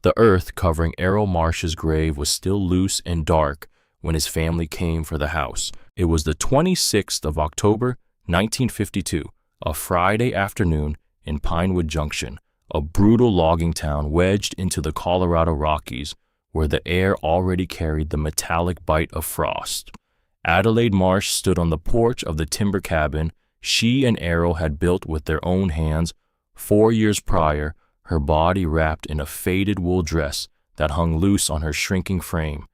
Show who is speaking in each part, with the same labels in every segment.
Speaker 1: The earth covering Errol Marsh's grave was still loose and dark when his family came for the house. It was the 26th of October, 1952, a Friday afternoon in Pinewood Junction, a brutal logging town wedged into the Colorado Rockies, where the air already carried the metallic bite of frost. Adelaide Marsh stood on the porch of the timber cabin she and Errol had built with their own hands 4 years prior, her body wrapped in a faded wool dress that hung loose on her shrinking frame.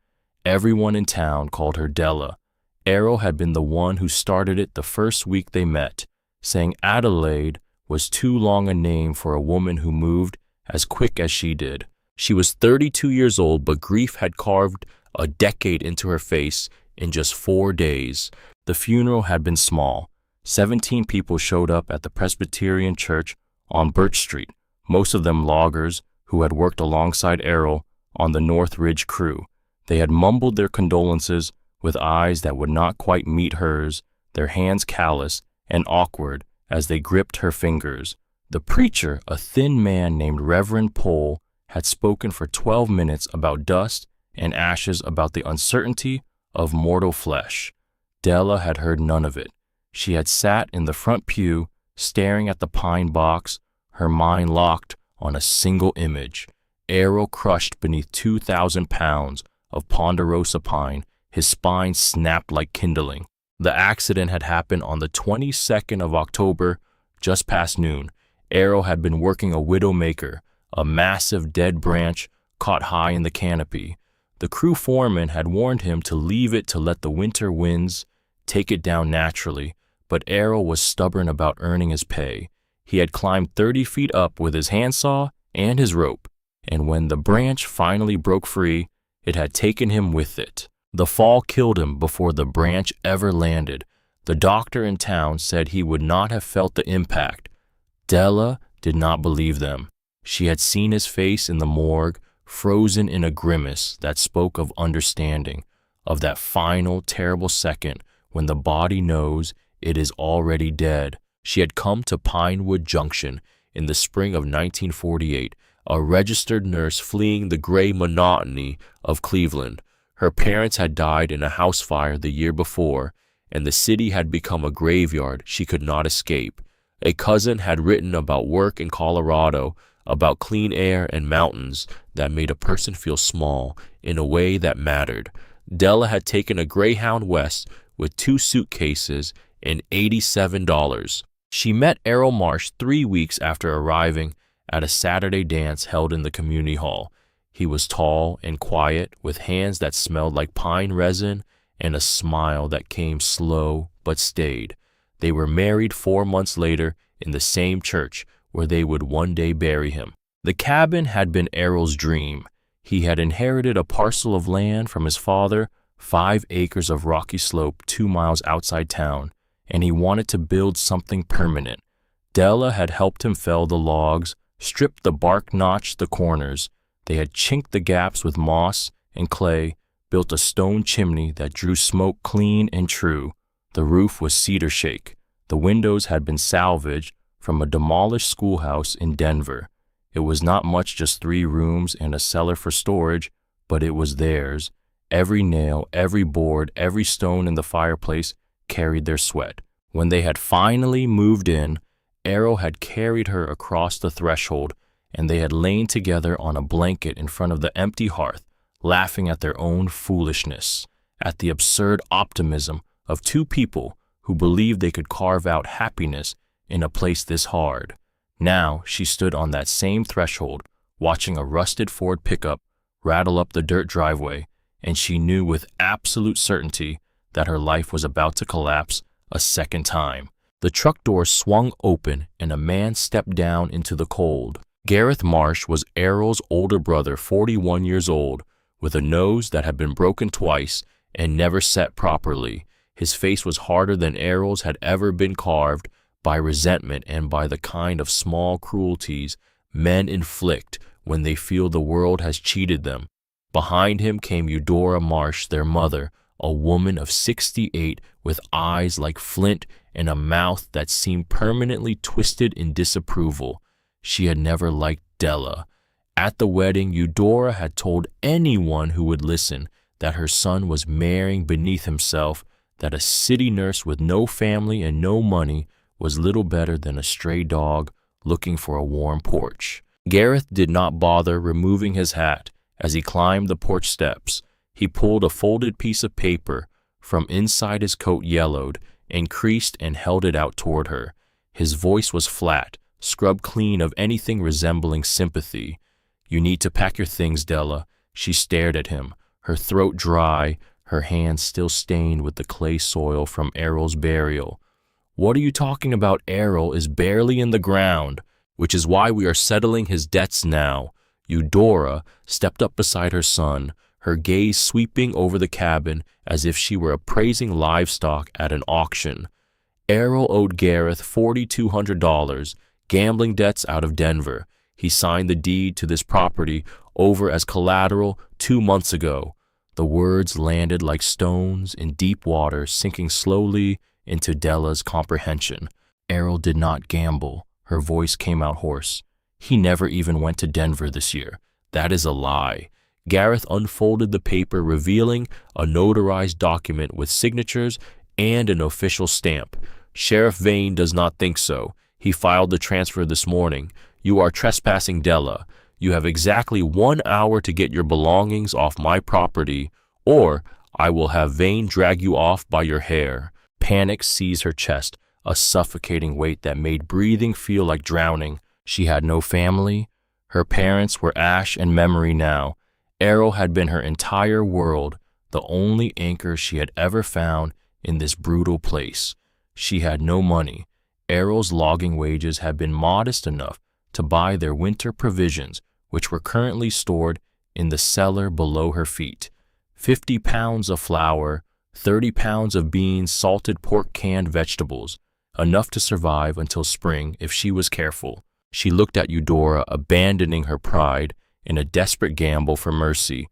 Speaker 1: Everyone in town called her Della. Errol had been the one who started it the first week they met, saying Adelaide was too long a name for a woman who moved as quick as she did. She was 32 years old, but grief had carved a decade into her face in just 4 days. The funeral had been small. 17 people showed up at the Presbyterian Church on Birch Street, most of them loggers who had worked alongside Errol on the North Ridge crew. They had mumbled their condolences with eyes that would not quite meet hers, their hands callous and awkward as they gripped her fingers. The preacher, a thin man named Reverend Pohl, had spoken for 12 minutes about dust and ashes, about the uncertainty of mortal flesh. Della had heard none of it. She had sat in the front pew, staring at the pine box, her mind locked on a single image. Errol crushed beneath 2,000 pounds of ponderosa pine, his spine snapped like kindling. The accident had happened on the 22nd of October, just past noon. Errol had been working a widowmaker, a massive dead branch caught high in the canopy. The crew foreman had warned him to leave it to let the winter winds take it down naturally, but Errol was stubborn about earning his pay. He had climbed 30 feet up with his handsaw and his rope, and when the branch finally broke free, it had taken him with it. The fall killed him before the branch ever landed. The doctor in town said he would not have felt the impact. Della did not believe them. She had seen his face in the morgue, frozen in a grimace that spoke of understanding, of that final, terrible second when the body knows it is already dead. She had come to Pinewood Junction in the spring of 1948, a registered nurse fleeing the gray monotony of Cleveland. Her parents had died in a house fire the year before, and the city had become a graveyard she could not escape. A cousin had written about work in Colorado, about clean air and mountains that made a person feel small in a way that mattered. Della had taken a Greyhound West with 2 suitcases and $87. She met Errol Marsh 3 weeks after arriving at a Saturday dance held in the community hall. He was tall and quiet, with hands that smelled like pine resin and a smile that came slow but stayed. They were married 4 months later in the same church where they would one day bury him. The cabin had been Errol's dream. He had inherited a parcel of land from his father, 5 acres of rocky slope 2 miles outside town, and he wanted to build something permanent. Della had helped him fell the logs, stripped the bark, notched the corners. They had chinked the gaps with moss and clay, built a stone chimney that drew smoke clean and true. The roof was cedar shake. The windows had been salvaged from a demolished schoolhouse in Denver. It was not much, just 3 rooms and a cellar for storage, but it was theirs. Every nail, every board, every stone in the fireplace carried their sweat. When they had finally moved in, Errol had carried her across the threshold, and they had lain together on a blanket in front of the empty hearth, laughing at their own foolishness, at the absurd optimism of 2 people who believed they could carve out happiness in a place this hard. Now she stood on that same threshold, watching a rusted Ford pickup rattle up the dirt driveway, and she knew with absolute certainty that her life was about to collapse a second time. The truck door swung open and a man stepped down into the cold. Gareth Marsh was Errol's older brother, 41 years old, with a nose that had been broken twice and never set properly. His face was harder than Errol's had ever been, carved by resentment and by the kind of small cruelties men inflict when they feel the world has cheated them. Behind him came Eudora Marsh, their mother, a woman of 68 with eyes like flint and a mouth that seemed permanently twisted in disapproval. She had never liked Della. At the wedding, Eudora had told anyone who would listen that her son was marrying beneath himself, that a city nurse with no family and no money was little better than a stray dog looking for a warm porch. Gareth did not bother removing his hat as he climbed the porch steps. He pulled a folded piece of paper from inside his coat, yellowed and creased, and held it out toward her. His voice was flat, scrubbed clean of anything resembling sympathy. "You need to pack your things, Della." She stared at him, her throat dry, her hands still stained with the clay soil from Errol's burial. "What are you talking about? Errol is barely in the ground, which is why we are settling his debts now." Eudora stepped up beside her son, her gaze sweeping over the cabin as if she were appraising livestock at an auction. Errol owed Gareth $4,200, gambling debts out of Denver. He signed the deed to this property over as collateral 2 months ago. The words landed like stones in deep water, sinking slowly into Della's comprehension. Errol did not gamble. Her voice came out hoarse. "He never even went to Denver this year." "That is a lie." Gareth unfolded the paper, revealing a notarized document with signatures and an official stamp. "Sheriff Vane does not think so. He filed the transfer this morning. You are trespassing, Della. You have exactly 1 hour to get your belongings off my property, or I will have Vane drag you off by your hair." Panic seized her chest, a suffocating weight that made breathing feel like drowning. She had no family. Her parents were ash and memory now. Errol had been her entire world, the only anchor she had ever found in this brutal place. She had no money. Errol's logging wages had been modest enough to buy their winter provisions, which were currently stored in the cellar below her feet. 50 pounds of flour, 30 pounds of beans, salted pork, canned vegetables, enough to survive until spring if she was careful. She looked at Eudora, abandoning her pride in a desperate gamble for mercy.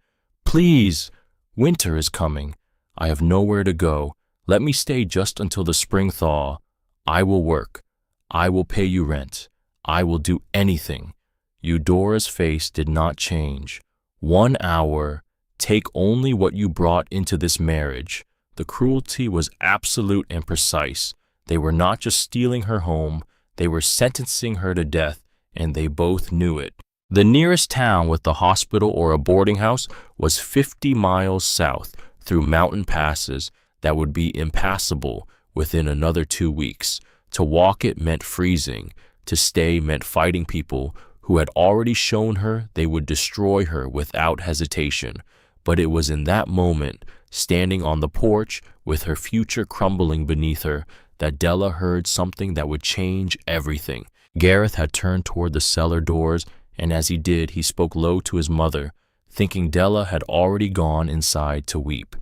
Speaker 1: "Please, winter is coming. I have nowhere to go. Let me stay just until the spring thaw. I will work. I will pay you rent. I will do anything." Eudora's face did not change. 1 hour. Take only what you brought into this marriage. The cruelty was absolute and precise. They were not just stealing her home, they were sentencing her to death, and they both knew it. The nearest town with a hospital or a boarding house was 50 miles south, through mountain passes that would be impassable within another 2 weeks. To walk it meant freezing. To stay meant fighting people who had already shown her they would destroy her without hesitation. But it was in that moment, standing on the porch with her future crumbling beneath her, that Della heard something that would change everything. Gareth had turned toward the cellar doors, and as he did, he spoke low to his mother, thinking Della had already gone inside to weep.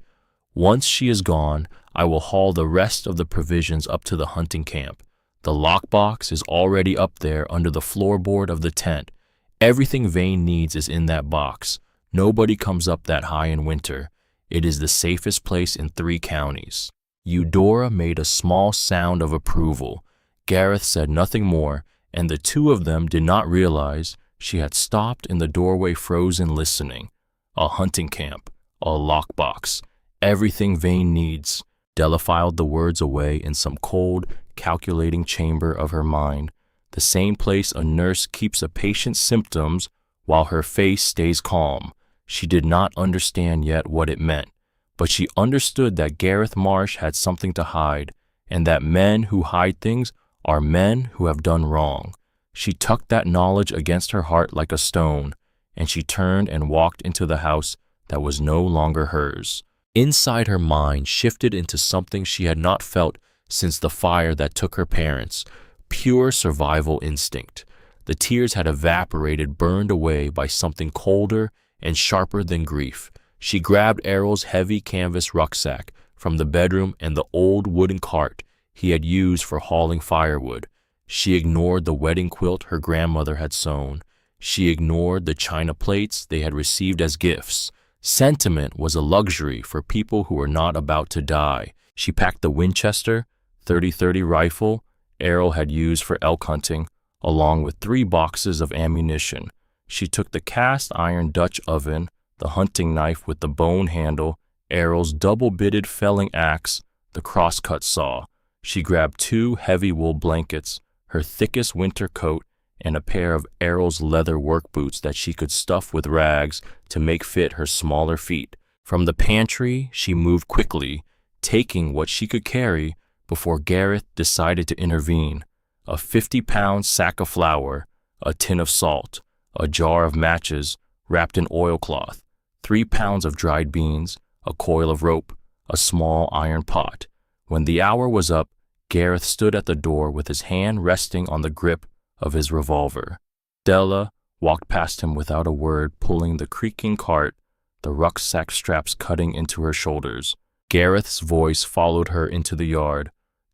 Speaker 1: "Once she is gone, I will haul the rest of the provisions up to the hunting camp. The lockbox is already up there under the floorboard of the tent. Everything Vane needs is in that box. Nobody comes up that high in winter. It is the safest place in 3 counties." Eudora made a small sound of approval. Gareth said nothing more, and the two of them did not realize she had stopped in the doorway, frozen, listening. A hunting camp, a lockbox, everything Vane needs. Della filed the words away in some cold, calculating chamber of her mind, the same place a nurse keeps a patient's symptoms while her face stays calm. She did not understand yet what it meant, but she understood that Gareth Marsh had something to hide, and that men who hide things are men who have done wrong. She tucked that knowledge against her heart like a stone, and she turned and walked into the house that was no longer hers. Inside, her mind shifted into something she had not felt since the fire that took her parents, pure survival instinct. The tears had evaporated, burned away by something colder and sharper than grief. She grabbed Errol's heavy canvas rucksack from the bedroom and the old wooden cart he had used for hauling firewood. She ignored the wedding quilt her grandmother had sewn. She ignored the china plates they had received as gifts. Sentiment was a luxury for people who were not about to die. She packed the Winchester .30-30 rifle Errol had used for elk hunting, along with 3 boxes of ammunition. She took the cast iron Dutch oven, the hunting knife with the bone handle, Errol's double-bitted felling axe, the crosscut saw. She grabbed 2 heavy wool blankets, her thickest winter coat, and a pair of Errol's leather work boots that she could stuff with rags to make fit her smaller feet. From the pantry, she moved quickly, taking what she could carry before Gareth decided to intervene. A 50-pound sack of flour, a tin of salt, a jar of matches wrapped in oilcloth, 3 pounds of dried beans, a coil of rope, a small iron pot. When the hour was up, Gareth stood at the door with his hand resting on the grip of his revolver. Della walked past him without a word, pulling the creaking cart, the rucksack straps cutting into her shoulders. Gareth's voice followed her into the yard.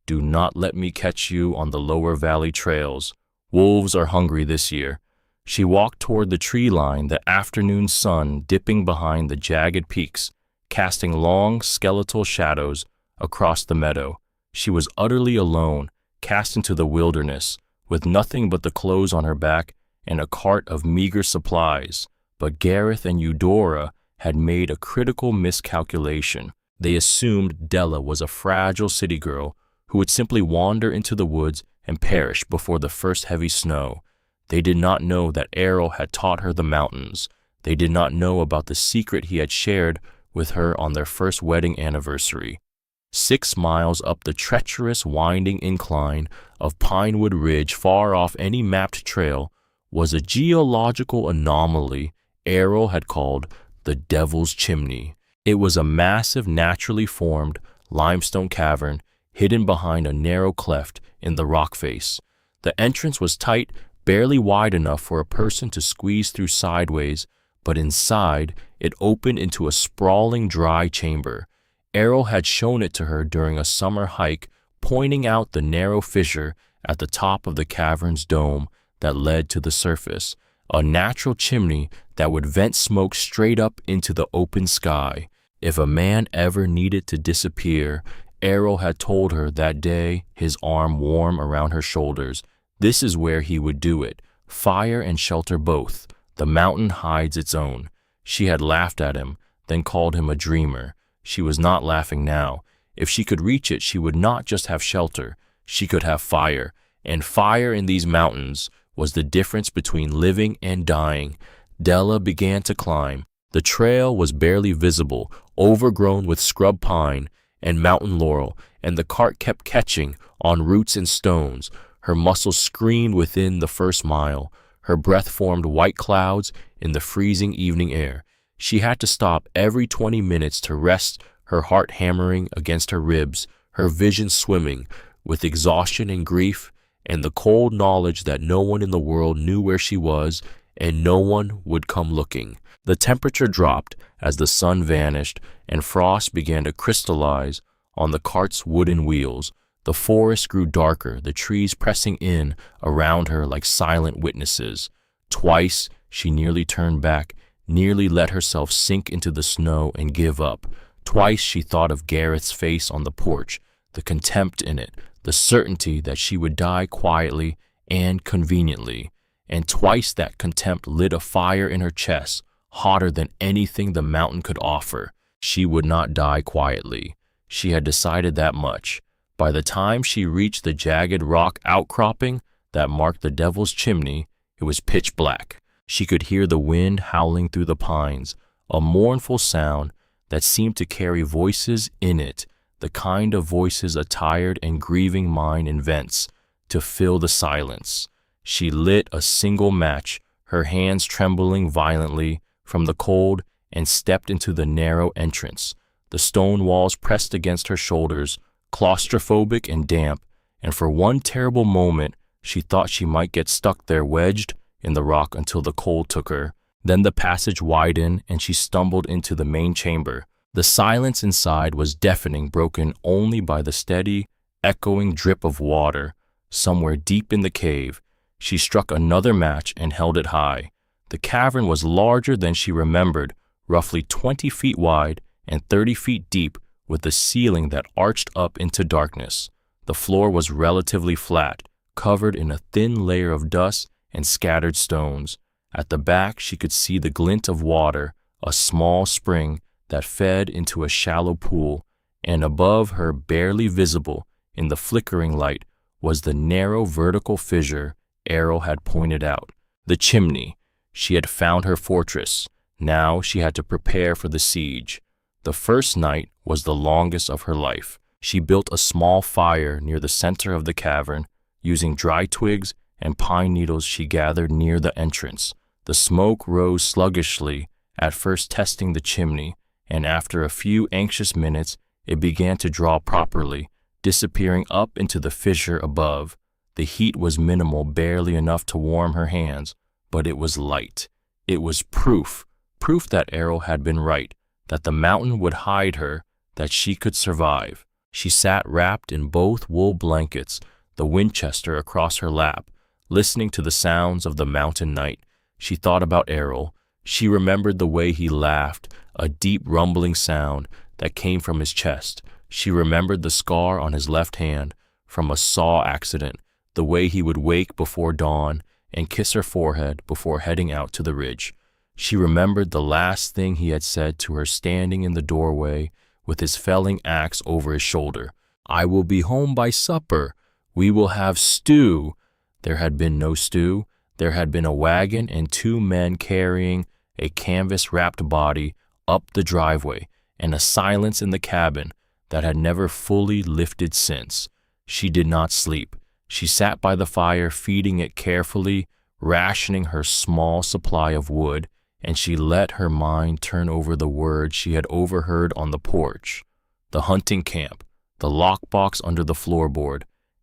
Speaker 1: "Do not let me catch you on the lower valley trails. Wolves are hungry this year." She walked toward the tree line, the afternoon sun dipping behind the jagged peaks, casting long skeletal shadows across the meadow. She was utterly alone, cast into the wilderness, with nothing but the clothes on her back and a cart of meager supplies. But Gareth and Eudora had made a critical miscalculation. They assumed Della was a fragile city girl who would simply wander into the woods and perish before the first heavy snow. They did not know that Errol had taught her the mountains. They did not know about the secret he had shared with her on their first wedding anniversary. 6 miles up the treacherous winding incline of Pinewood Ridge, far off any mapped trail, was a geological anomaly Errol had called the Devil's Chimney. It was a massive, naturally formed limestone cavern hidden behind a narrow cleft in the rock face. The entrance was tight, barely wide enough for a person to squeeze through sideways, but inside it opened into a sprawling dry chamber. Errol had shown it to her during a summer hike, pointing out the narrow fissure at the top of the cavern's dome that led to the surface, a natural chimney that would vent smoke straight up into the open sky. If a man ever needed to disappear, Errol had told her that day, his arm warm around her shoulders, this is where he would do it. Fire and shelter both. The mountain hides its own. She had laughed at him, then called him a dreamer. She was not laughing now. If she could reach it, she would not just have shelter. She could have fire. And fire in these mountains was the difference between living and dying. Della began to climb. The trail was barely visible, overgrown with scrub pine and mountain laurel, and the cart kept catching on roots and stones. Her muscles screamed within the first mile. Her breath formed white clouds in the freezing evening air. She had to stop every 20 minutes to rest, her heart hammering against her ribs, her vision swimming with exhaustion and grief, and the cold knowledge that no one in the world knew where she was, and no one would come looking. The temperature dropped as the sun vanished, and frost began to crystallize on the cart's wooden wheels. The forest grew darker, the trees pressing in around her like silent witnesses. Twice she nearly turned back, nearly let herself sink into the snow and give up. Twice she thought of Gareth's face on the porch, the contempt in it, the certainty that she would die quietly and conveniently. And twice that contempt lit a fire in her chest, hotter than anything the mountain could offer. She would not die quietly. She had decided that much. By the time she reached the jagged rock outcropping that marked the Devil's Chimney, it was pitch black. She could hear the wind howling through the pines, a mournful sound that seemed to carry voices in it, the kind of voices a tired and grieving mind invents to fill the silence. She lit a single match, her hands trembling violently from the cold, and stepped into the narrow entrance. The stone walls pressed against her shoulders, claustrophobic and damp, and for one terrible moment she thought she might get stuck there wedged in the rock until the cold took her. Then the passage widened and she stumbled into the main chamber. The silence inside was deafening, broken only by the steady, echoing drip of water. Somewhere deep in the cave, she struck another match and held it high. The cavern was larger than she remembered, roughly 20 feet wide and 30 feet deep, with a ceiling that arched up into darkness. The floor was relatively flat, covered in a thin layer of dust and scattered stones. At the back, she could see the glint of water, a small spring that fed into a shallow pool, and above her, barely visible in the flickering light, was the narrow vertical fissure Errol had pointed out. The chimney. She had found her fortress. Now she had to prepare for the siege. The first night was the longest of her life. She built a small fire near the center of the cavern, using dry twigs and pine needles she gathered near the entrance. The smoke rose sluggishly, at first testing the chimney, and after a few anxious minutes, it began to draw properly, disappearing up into the fissure above. The heat was minimal, barely enough to warm her hands, but it was light. It was proof that Errol had been right, that the mountain would hide her, that she could survive. She sat wrapped in both wool blankets, the Winchester across her lap, listening to the sounds of the mountain night. She thought about Errol. She remembered the way he laughed, a deep rumbling sound that came from his chest. She remembered the scar on his left hand from a saw accident, the way he would wake before dawn and kiss her forehead before heading out to the ridge. She remembered the last thing he had said to her standing in the doorway with his felling axe over his shoulder. "I will be home by supper. We will have stew." There had been no stew. There had been a wagon and two men carrying a canvas-wrapped body up the driveway, and a silence in the cabin that had never fully lifted since. She did not sleep. She sat by the fire, feeding it carefully, rationing her small supply of wood, and she let her mind turn over the words she had overheard on the porch. The hunting camp, the lockbox under the floorboard.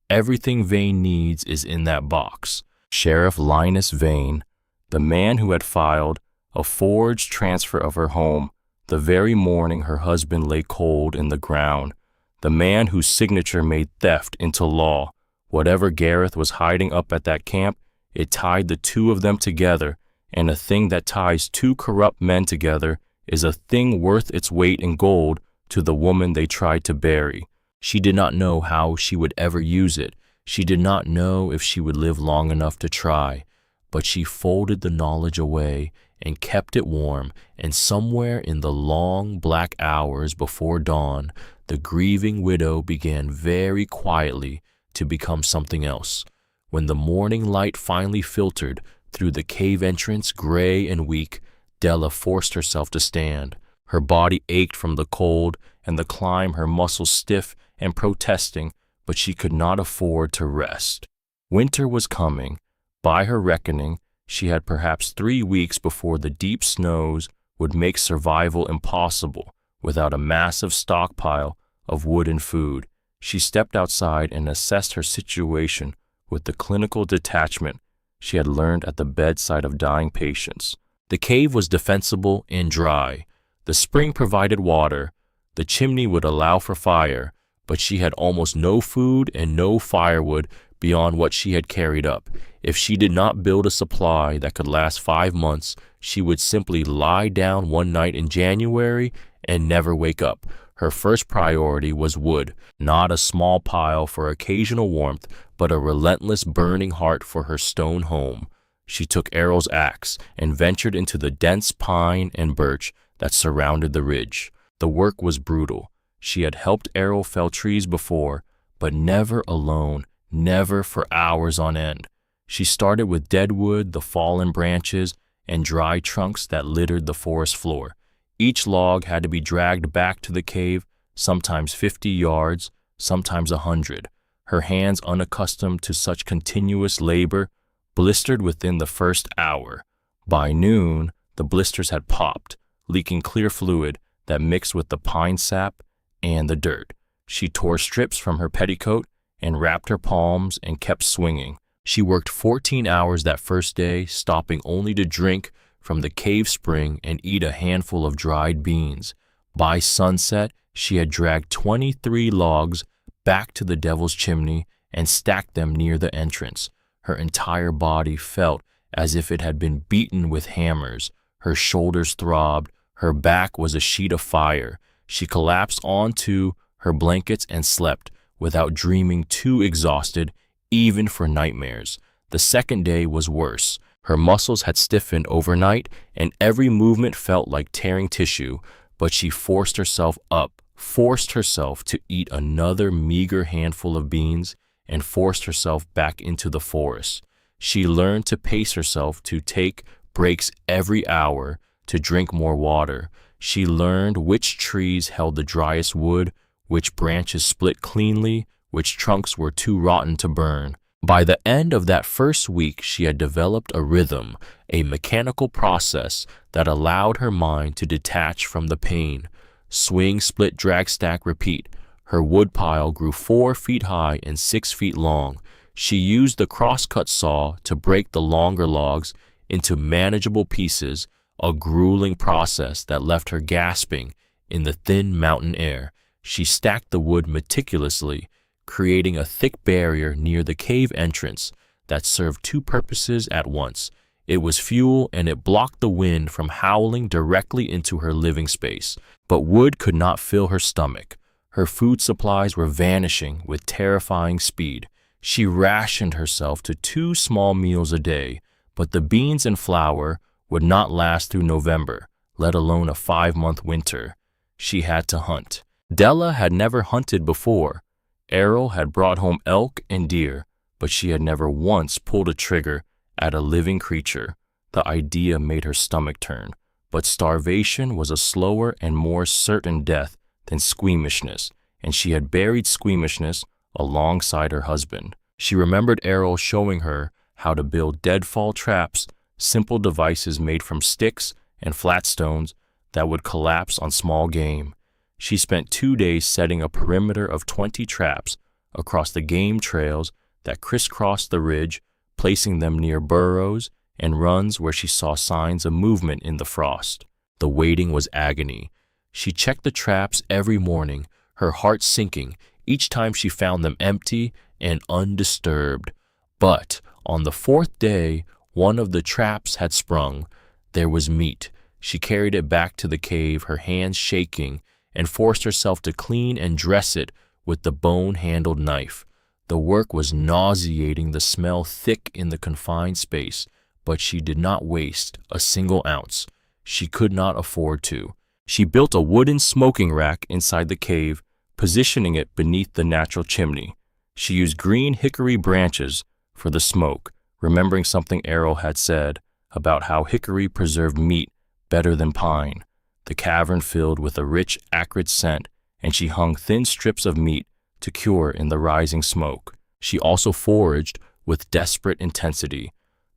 Speaker 1: Everything Vane needs is in that box. Sheriff Linus Vane, the man who had filed a forged transfer of her home the very morning her husband lay cold in the ground, the man whose signature made theft into law. Whatever Gareth was hiding up at that camp, it tied the two of them together, and a thing that ties two corrupt men together is a thing worth its weight in gold to the woman they tried to bury. She did not know how she would ever use it. She did not know if she would live long enough to try, but she folded the knowledge away and kept it warm, and somewhere in the long black hours before dawn, the grieving widow began very quietly to become something else. When the morning light finally filtered through the cave entrance, gray and weak, Della forced herself to stand. Her body ached from the cold and the climb, her muscles stiff and protesting, but she could not afford to rest. Winter was coming. By her reckoning, she had perhaps 3 weeks before the deep snows would make survival impossible without a massive stockpile of wood and food. She stepped outside and assessed her situation with the clinical detachment she had learned at the bedside of dying patients. The cave was defensible and dry. The spring provided water. The chimney would allow for fire, but she had almost no food and no firewood beyond what she had carried up. If she did not build a supply that could last 5 months, she would simply lie down one night in January and never wake up. Her first priority was wood, not a small pile for occasional warmth, but a relentless burning heart for her stone home. She took Errol's axe and ventured into the dense pine and birch that surrounded the ridge. The work was brutal. She had helped Errol fell trees before, but never alone, never for hours on end. She started with dead wood, the fallen branches, and dry trunks that littered the forest floor. Each log had to be dragged back to the cave, sometimes 50 yards, sometimes 100. Her hands, unaccustomed to such continuous labor, blistered within the first hour. By noon, the blisters had popped, leaking clear fluid that mixed with the pine sap and the dirt. She tore strips from her petticoat and wrapped her palms and kept swinging. She worked 14 hours that first day, stopping only to drink from the cave spring and eat a handful of dried beans. By sunset, she had dragged 23 logs back to the devil's chimney and stacked them near the entrance. Her entire body felt as if it had been beaten with hammers. Her shoulders throbbed. Her back was a sheet of fire. She collapsed onto her blankets and slept without dreaming, too exhausted even for nightmares. The second day was worse. Her muscles had stiffened overnight, and every movement felt like tearing tissue, but she forced herself up, forced herself to eat another meager handful of beans, and forced herself back into the forest. She learned to pace herself, to take breaks every hour, to drink more water. She learned which trees held the driest wood, which branches split cleanly, which trunks were too rotten to burn. By the end of that first week, she had developed a rhythm, a mechanical process that allowed her mind to detach from the pain. Swing, split, drag, stack, repeat. Her woodpile grew 4 feet high and 6 feet long. She used the crosscut saw to break the longer logs into manageable pieces, a grueling process that left her gasping in the thin mountain air. She stacked the wood meticulously, creating a thick barrier near the cave entrance that served 2 purposes at once. It was fuel, and it blocked the wind from howling directly into her living space. But wood could not fill her stomach. Her food supplies were vanishing with terrifying speed. She rationed herself to 2 small meals a day, but the beans and flour would not last through November, let alone a 5-month winter. She had to hunt. Della had never hunted before. Errol had brought home elk and deer, but she had never once pulled a trigger at a living creature. The idea made her stomach turn, but starvation was a slower and more certain death than squeamishness, and she had buried squeamishness alongside her husband. She remembered Errol showing her how to build deadfall traps, simple devices made from sticks and flat stones that would collapse on small game. She spent 2 days setting a perimeter of 20 traps across the game trails that crisscrossed the ridge, placing them near burrows and runs where she saw signs of movement in the frost. The waiting was agony. She checked the traps every morning, her heart sinking each time she found them empty and undisturbed. But on the 4th day, one of the traps had sprung. There was meat. She carried it back to the cave, her hands shaking, and forced herself to clean and dress it with the bone-handled knife. The work was nauseating, the smell thick in the confined space, but she did not waste a single ounce. She could not afford to. She built a wooden smoking rack inside the cave, positioning it beneath the natural chimney. She used green hickory branches for the smoke, remembering something Errol had said about how hickory preserved meat better than pine. The cavern filled with a rich, acrid scent, and she hung thin strips of meat to cure in the rising smoke. She also foraged with desperate intensity.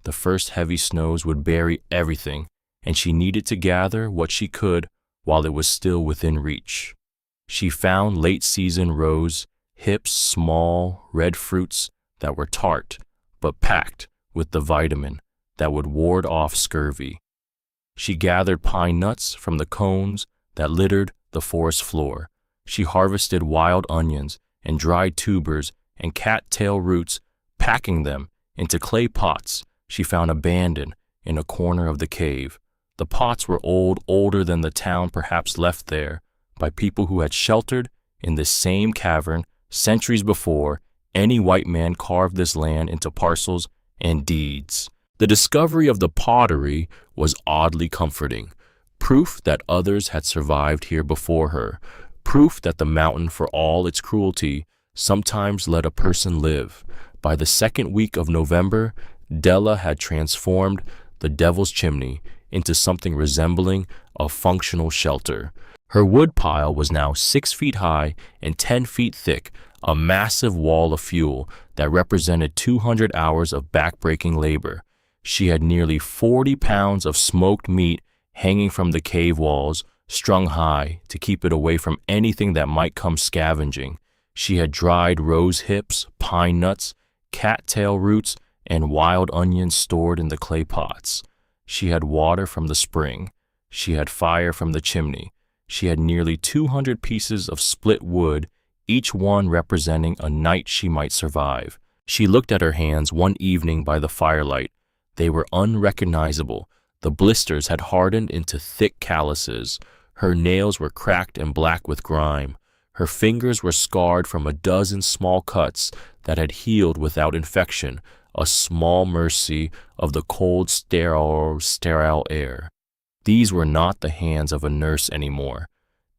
Speaker 1: The first heavy snows would bury everything, and she needed to gather what she could while it was still within reach. She found late-season rose hips, small, red fruits that were tart, but packed with the vitamin that would ward off scurvy. She gathered pine nuts from the cones that littered the forest floor. She harvested wild onions and dried tubers and cattail roots, packing them into clay pots she found abandoned in a corner of the cave. The pots were old, older than the town, perhaps left there by people who had sheltered in this same cavern centuries before any white man carved this land into parcels and deeds. The discovery of the pottery was oddly comforting, proof that others had survived here before her, proof that the mountain, for all its cruelty, sometimes let a person live. By the 2nd week of November, Della had transformed the Devil's Chimney into something resembling a functional shelter. Her woodpile was now 6 feet high and 10 feet thick, a massive wall of fuel that represented 200 hours of backbreaking labor. She had nearly 40 pounds of smoked meat hanging from the cave walls, strung high to keep it away from anything that might come scavenging. She had dried rose hips, pine nuts, cattail roots, and wild onions stored in the clay pots. She had water from the spring. She had fire from the chimney. She had nearly 200 pieces of split wood, each one representing a night she might survive. She looked at her hands one evening by the firelight. They were unrecognizable. The blisters had hardened into thick calluses. Her nails were cracked and black with grime. Her fingers were scarred from a dozen small cuts that had healed without infection, a small mercy of the cold, sterile air. These were not the hands of a nurse anymore.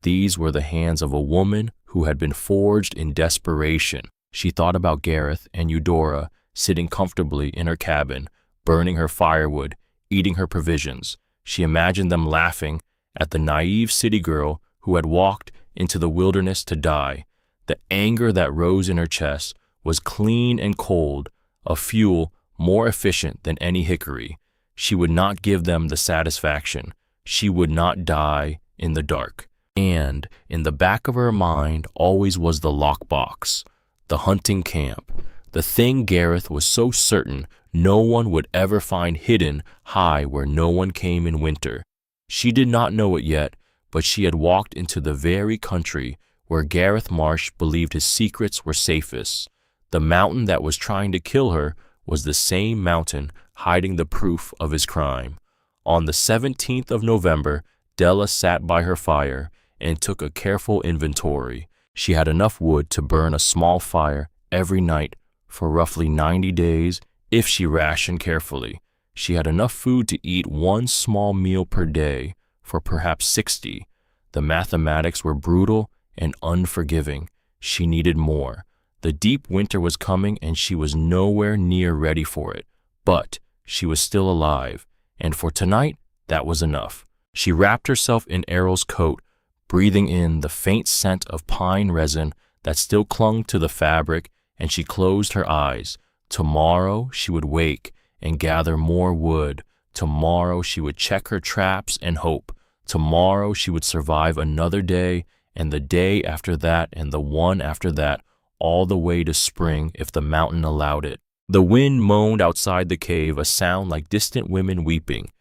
Speaker 1: These were the hands of a woman who had been forged in desperation. She thought about Gareth and Eudora sitting comfortably in her cabin, burning her firewood, eating her provisions. She imagined them laughing at the naive city girl who had walked into the wilderness to die. The anger that rose in her chest was clean and cold, a fuel more efficient than any hickory. She would not give them the satisfaction. She would not die in the dark. And in the back of her mind always was the lockbox, the hunting camp, the thing Gareth was so certain no one would ever find hidden high where no one came in winter. She did not know it yet, but she had walked into the very country where Gareth Marsh believed his secrets were safest. The mountain that was trying to kill her was the same mountain hiding the proof of his crime. On the 17th of November, Della sat by her fire and took a careful inventory. She had enough wood to burn a small fire every night for roughly 90 days if she rationed carefully. She had enough food to eat one small meal per day for perhaps 60. The mathematics were brutal and unforgiving. She needed more. The deep winter was coming and she was nowhere near ready for it. But she was still alive, and for tonight, that was enough. She wrapped herself in Errol's coat, breathing in the faint scent of pine resin that still clung to the fabric, and she closed her eyes. Tomorrow she would wake and gather more wood. Tomorrow she would check her traps and hope. Tomorrow she would survive another day, and the day after that, and the one after that, all the way to spring if the mountain allowed it. The wind moaned outside the cave, a sound like distant women weeping.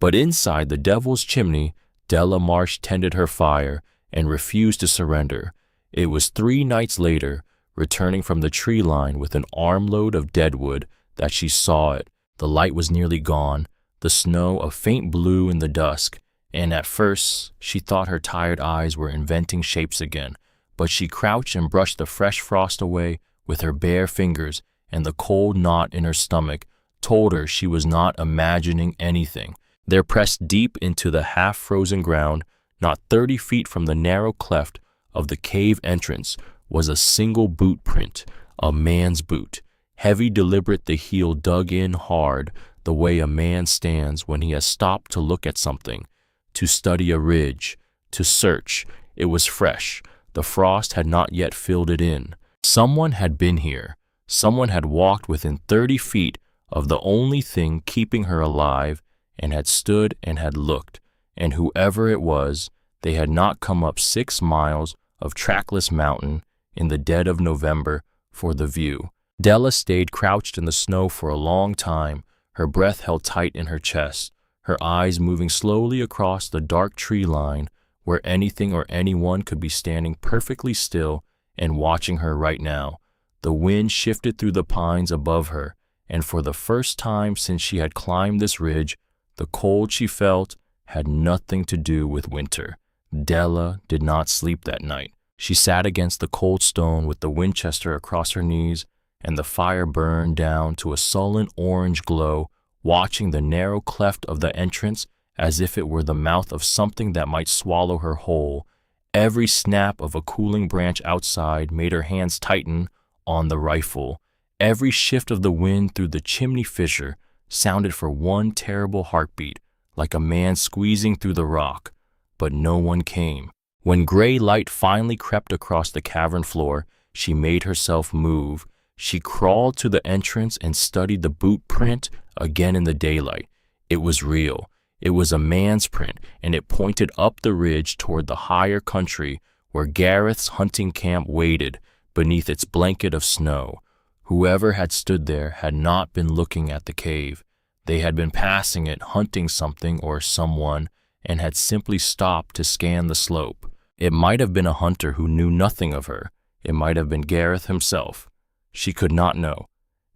Speaker 1: But inside the devil's chimney, Della Marsh tended her fire and refused to surrender. It was 3 nights later, returning from the tree line with an armload of deadwood, that she saw it. The light was nearly gone, the snow a faint blue in the dusk, and at first she thought her tired eyes were inventing shapes again. But she crouched and brushed the fresh frost away with her bare fingers, and the cold knot in her stomach told her she was not imagining anything. There, pressed deep into the half-frozen ground, not 30 feet from the narrow cleft of the cave entrance, was a single boot print, a man's boot. Heavy, deliberate, the heel dug in hard, the way a man stands when he has stopped to look at something, to study a ridge, to search. It was fresh. The frost had not yet filled it in. Someone had been here. Someone had walked within 30 feet of the only thing keeping her alive, and had stood and had looked. And whoever it was, they had not come up 6 miles of trackless mountain in the dead of November for the view. Della stayed crouched in the snow for a long time, her breath held tight in her chest, her eyes moving slowly across the dark tree line where anything or anyone could be standing perfectly still and watching her right now. The wind shifted through the pines above her, and for the first time since she had climbed this ridge, the cold she felt had nothing to do with winter. Della did not sleep that night. She sat against the cold stone with the Winchester across her knees, and the fire burned down to a sullen orange glow, watching the narrow cleft of the entrance as if it were the mouth of something that might swallow her whole. Every snap of a cooling branch outside made her hands tighten on the rifle. Every shift of the wind through the chimney fissure sounded for one terrible heartbeat, like a man squeezing through the rock. But no one came. When gray light finally crept across the cavern floor, she made herself move. She crawled to the entrance and studied the boot print again in the daylight. It was real. It was a man's print, and it pointed up the ridge toward the higher country where Gareth's hunting camp waited beneath its blanket of snow. Whoever had stood there had not been looking at the cave. They had been passing it, hunting something or someone, and had simply stopped to scan the slope. It might have been a hunter who knew nothing of her. It might have been Gareth himself. She could not know.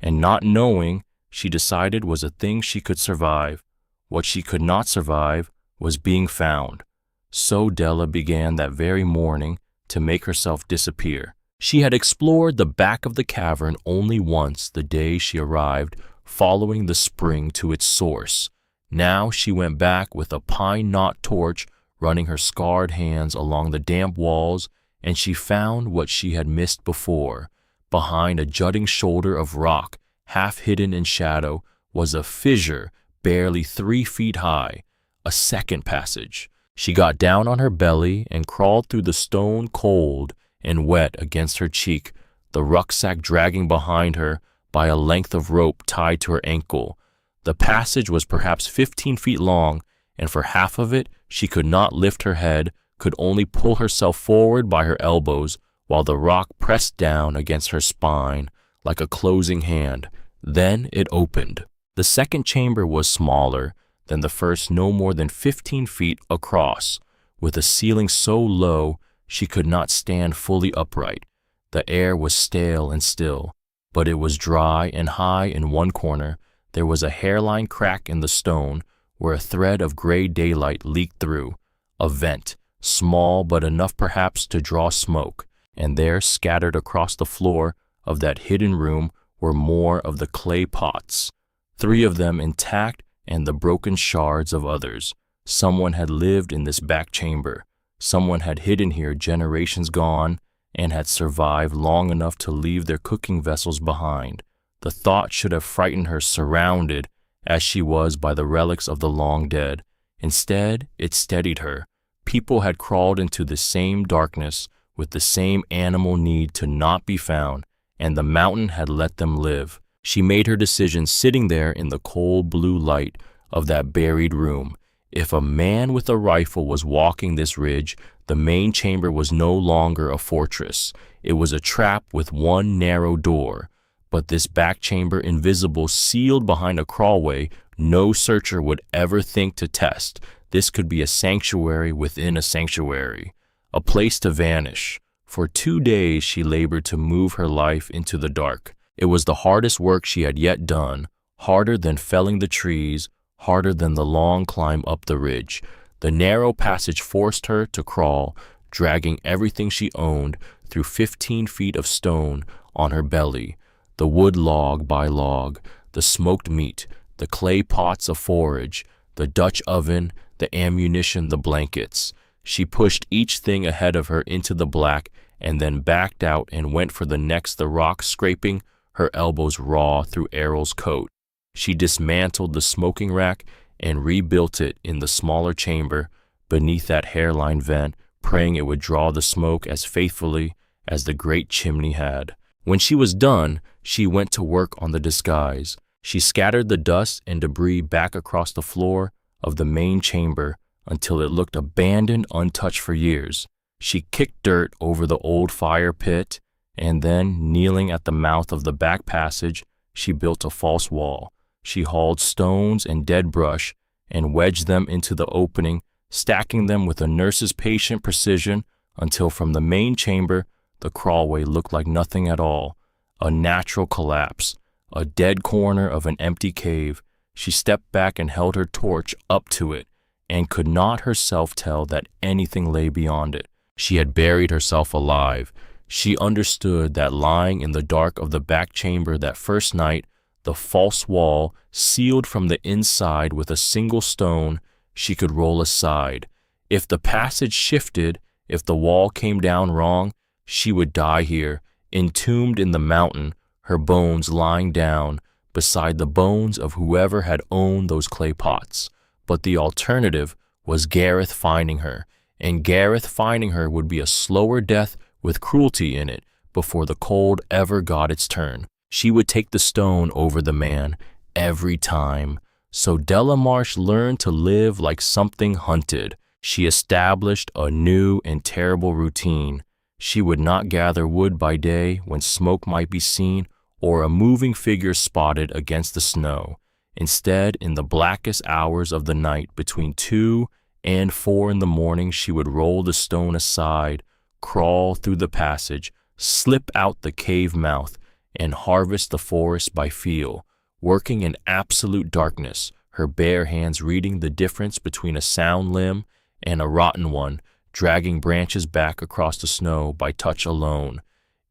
Speaker 1: And not knowing, she decided, was a thing she could survive. What she could not survive was being found. So Della began that very morning to make herself disappear. She had explored the back of the cavern only once the day she arrived, following the spring to its source. Now she went back with a pine knot torch, running her scarred hands along the damp walls, and she found what she had missed before. Behind a jutting shoulder of rock, half hidden in shadow, was a fissure barely 3 feet high, a second passage. She got down on her belly and crawled through the stone, cold and wet against her cheek, the rucksack dragging behind her by a length of rope tied to her ankle. The passage was perhaps 15 feet long, and for half of it she could not lift her head, could only pull herself forward by her elbows, while the rock pressed down against her spine like a closing hand. Then it opened. The second chamber was smaller than the first, no more than 15 feet across, with a ceiling so low she could not stand fully upright. The air was stale and still, but it was dry, and high in one corner there was a hairline crack in the stone where a thread of gray daylight leaked through, a vent, small but enough perhaps to draw smoke, and there, scattered across the floor of that hidden room, were more of the clay pots, 3 of them intact, and the broken shards of others. Someone had lived in this back chamber. Someone had hidden here generations gone and had survived long enough to leave their cooking vessels behind. The thought should have frightened her, surrounded as she was by the relics of the long dead. Instead, it steadied her. People had crawled into the same darkness with the same animal need to not be found, and the mountain had let them live. She made her decision sitting there in the cold blue light of that buried room. If a man with a rifle was walking this ridge, the main chamber was no longer a fortress. It was a trap with one narrow door. But this back chamber, invisible, sealed behind a crawlway, no searcher would ever think to test. This could be a sanctuary within a sanctuary, a place to vanish. For 2 days she labored to move her life into the dark. It was the hardest work she had yet done, harder than felling the trees, harder than the long climb up the ridge. The narrow passage forced her to crawl, dragging everything she owned through 15 feet of stone on her belly. The wood log by log, the smoked meat, the clay pots of forage, the Dutch oven, the ammunition, the blankets. She pushed each thing ahead of her into the black and then backed out and went for the next, the rock scraping her elbows raw through Errol's coat. She dismantled the smoking rack and rebuilt it in the smaller chamber beneath that hairline vent, praying it would draw the smoke as faithfully as the great chimney had. When she was done, she went to work on the disguise. She scattered the dust and debris back across the floor of the main chamber until it looked abandoned, untouched for years. She kicked dirt over the old fire pit, and then, kneeling at the mouth of the back passage, she built a false wall. She hauled stones and dead brush and wedged them into the opening, stacking them with a nurse's patient precision until from the main chamber the crawlway looked like nothing at all, a natural collapse, a dead corner of an empty cave. She stepped back and held her torch up to it, and could not herself tell that anything lay beyond it. She had buried herself alive. She understood that lying in the dark of the back chamber that first night, the false wall, sealed from the inside with a single stone, she could roll aside. If the passage shifted, if the wall came down wrong, she would die here, entombed in the mountain, her bones lying down beside the bones of whoever had owned those clay pots. But the alternative was Gareth finding her, and Gareth finding her would be a slower death with cruelty in it before the cold ever got its turn. She would take the stone over the man every time. So Della Marsh learned to live like something hunted. She established a new and terrible routine. She would not gather wood by day when smoke might be seen or a moving figure spotted against the snow. Instead, in the blackest hours of the night, between 2 and 4 in the morning, she would roll the stone aside, crawl through the passage, slip out the cave mouth, and harvest the forest by feel, working in absolute darkness, her bare hands reading the difference between a sound limb and a rotten one, dragging branches back across the snow by touch alone.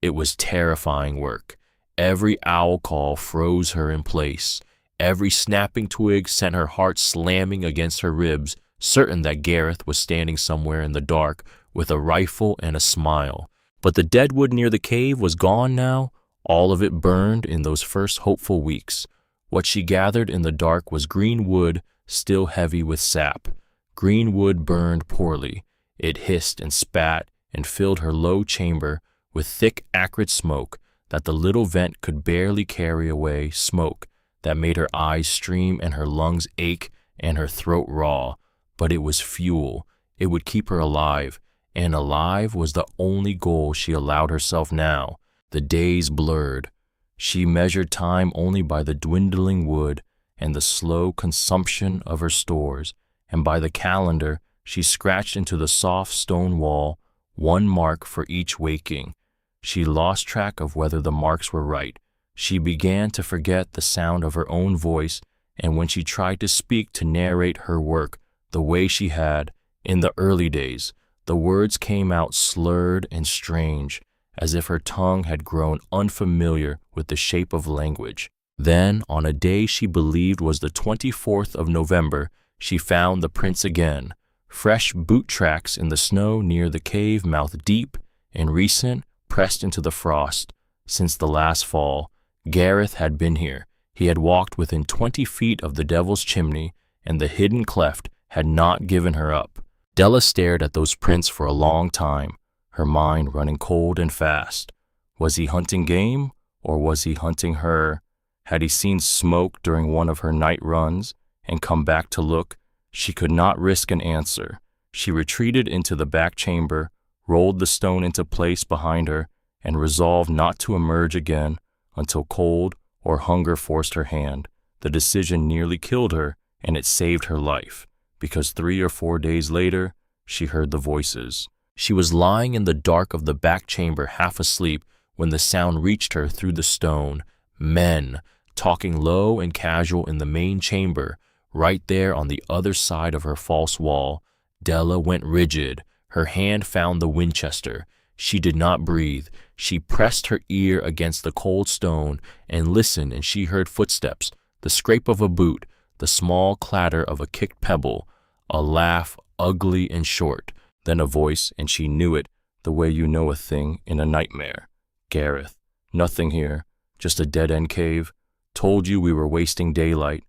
Speaker 1: It was terrifying work. Every owl call froze her in place. Every snapping twig sent her heart slamming against her ribs, certain that Gareth was standing somewhere in the dark with a rifle and a smile. But the deadwood near the cave was gone now. All of it burned in those first hopeful weeks. What she gathered in the dark was green wood, still heavy with sap. Green wood burned poorly. It hissed and spat and filled her low chamber with thick, acrid smoke that the little vent could barely carry away, smoke that made her eyes stream and her lungs ache and her throat raw. But it was fuel. It would keep her alive, and alive was the only goal she allowed herself now. The days blurred. She measured time only by the dwindling wood and the slow consumption of her stores, and by the calendar she scratched into the soft stone wall, one mark for each waking. She lost track of whether the marks were right. She began to forget the sound of her own voice, and when she tried to speak to narrate her work the way she had in the early days, the words came out slurred and strange, as if her tongue had grown unfamiliar with the shape of language. Then, on a day she believed was the 24th of November, she found the prints again, fresh boot tracks in the snow near the cave mouth, deep and recent, pressed into the frost. Since the last fall, Gareth had been here. He had walked within 20 feet of the devil's chimney, and the hidden cleft had not given her up. Della stared at those prints for a long time, her mind running cold and fast. Was he hunting game, or was he hunting her? Had he seen smoke during one of her night runs and come back to look? She could not risk an answer. She retreated into the back chamber, rolled the stone into place behind her, and resolved not to emerge again until cold or hunger forced her hand. The decision nearly killed her, and it saved her life, because 3 or 4 days later, she heard the voices. She was lying in the dark of the back chamber, half asleep, when the sound reached her through the stone. Men, talking low and casual in the main chamber, right there on the other side of her false wall. Della went rigid. Her hand found the Winchester. She did not breathe. She pressed her ear against the cold stone and listened, and she heard footsteps, the scrape of a boot, the small clatter of a kicked pebble, a laugh ugly and short, then a voice, and she knew it the way you know a thing in a nightmare. Gareth, nothing here, just a dead-end cave. Told you we were wasting daylight.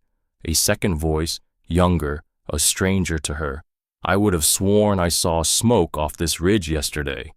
Speaker 1: A second voice, younger, a stranger to her. I would have sworn I saw smoke off this ridge yesterday.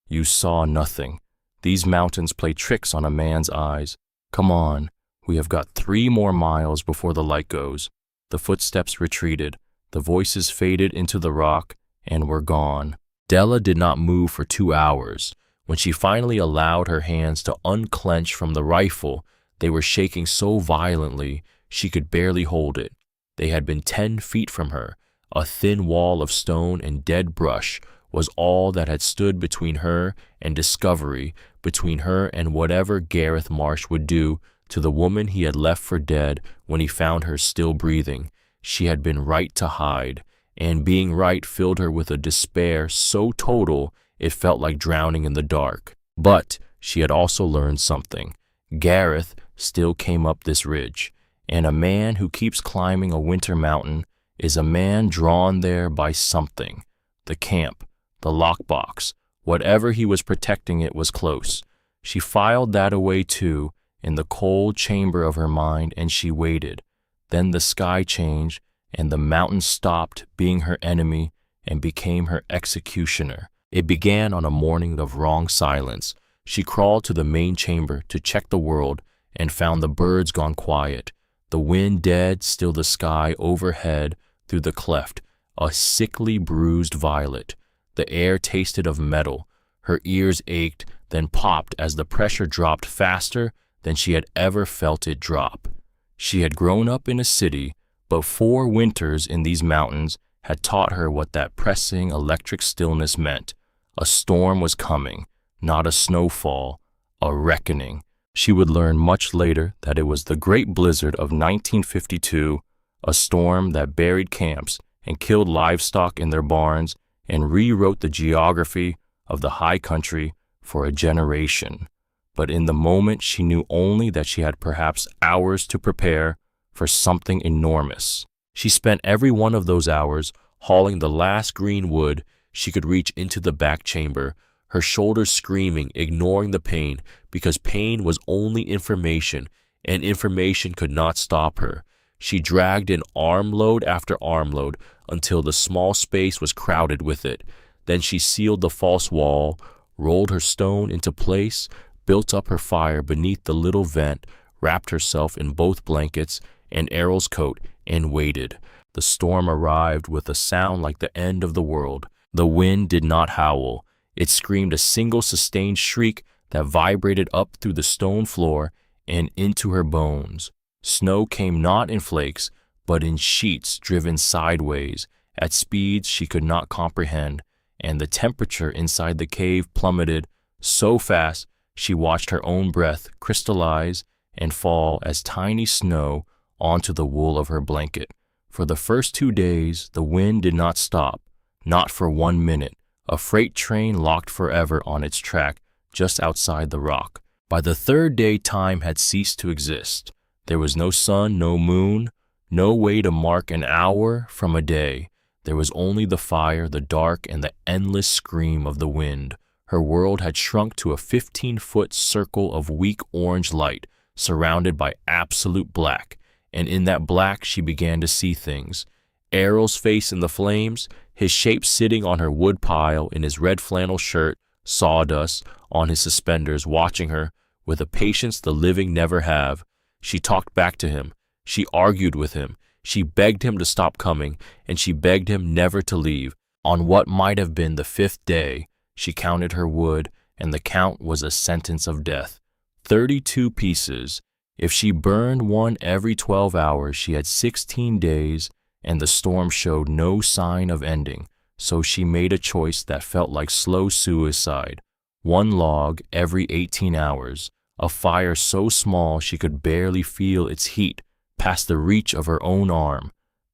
Speaker 1: You saw nothing. These mountains play tricks on a man's eyes. Come on, we have got 3 more miles before the light goes. The footsteps retreated. The voices faded into the rock and were gone. Della did not move for 2 hours. When she finally allowed her hands to unclench from the rifle, they were shaking so violently she could barely hold it. They had been 10 feet from her. A thin wall of stone and dead brush was all that had stood between her and discovery, between her and whatever Gareth Marsh would do to the woman he had left for dead when he found her still breathing. She had been right to hide, and being right filled her with a despair so total it felt like drowning in the dark. But she had also learned something. Gareth still came up this ridge, and a man who keeps climbing a winter mountain is a man drawn there by something. The camp, the lockbox, whatever he was protecting, it was close. She filed that away too, in the cold chamber of her mind, and she waited. Then the sky changed, and the mountain stopped being her enemy and became her executioner. It began on a morning of wrong silence. She crawled to the main chamber to check the world and found the birds gone quiet, the wind dead, still the sky overhead through the cleft, a sickly bruised violet. The air tasted of metal. Her ears ached, then popped as the pressure dropped faster than she had ever felt it drop. She had grown up in a city, but 4 winters in these mountains had taught her what that pressing electric stillness meant. A storm was coming, not a snowfall, a reckoning. She would learn much later that it was the Great Blizzard of 1952, a storm that buried camps and killed livestock in their barns and rewrote the geography of the high country for a generation. But in the moment, she knew only that she had perhaps hours to prepare for something enormous. She spent every one of those hours hauling the last green wood she could reach into the back chamber, her shoulders screaming, ignoring the pain, because pain was only information, and information could not stop her. She dragged in armload after armload until the small space was crowded with it. Then she sealed the false wall, rolled her stone into place, built up her fire beneath the little vent, wrapped herself in both blankets and Errol's coat, and waited. The storm arrived with a sound like the end of the world. The wind did not howl. It screamed a single sustained shriek that vibrated up through the stone floor and into her bones. Snow came not in flakes, but in sheets driven sideways, at speeds she could not comprehend, and the temperature inside the cave plummeted so fast she watched her own breath crystallize and fall as tiny snow onto the wool of her blanket. For the first 2 days, the wind did not stop, not for 1 minute. A freight train locked forever on its track just outside the rock. By the third day, time had ceased to exist. There was no sun, no moon, no way to mark an hour from a day. There was only the fire, the dark, and the endless scream of the wind. Her world had shrunk to a 15-foot circle of weak orange light, surrounded by absolute black, and in that black she began to see things. Errol's face in the flames, his shape sitting on her wood pile in his red flannel shirt, sawdust on his suspenders, watching her with a patience the living never have. She talked back to him. She argued with him. She begged him to stop coming, and she begged him never to leave. On what might have been the 5th day, she counted her wood, and the count was a sentence of death. 32 pieces. If she burned one every 12 hours, she had 16 days, and the storm showed no sign of ending. So she made a choice that felt like slow suicide. 1 log every 18 hours. A fire so small she could barely feel its heat past the reach of her own arm,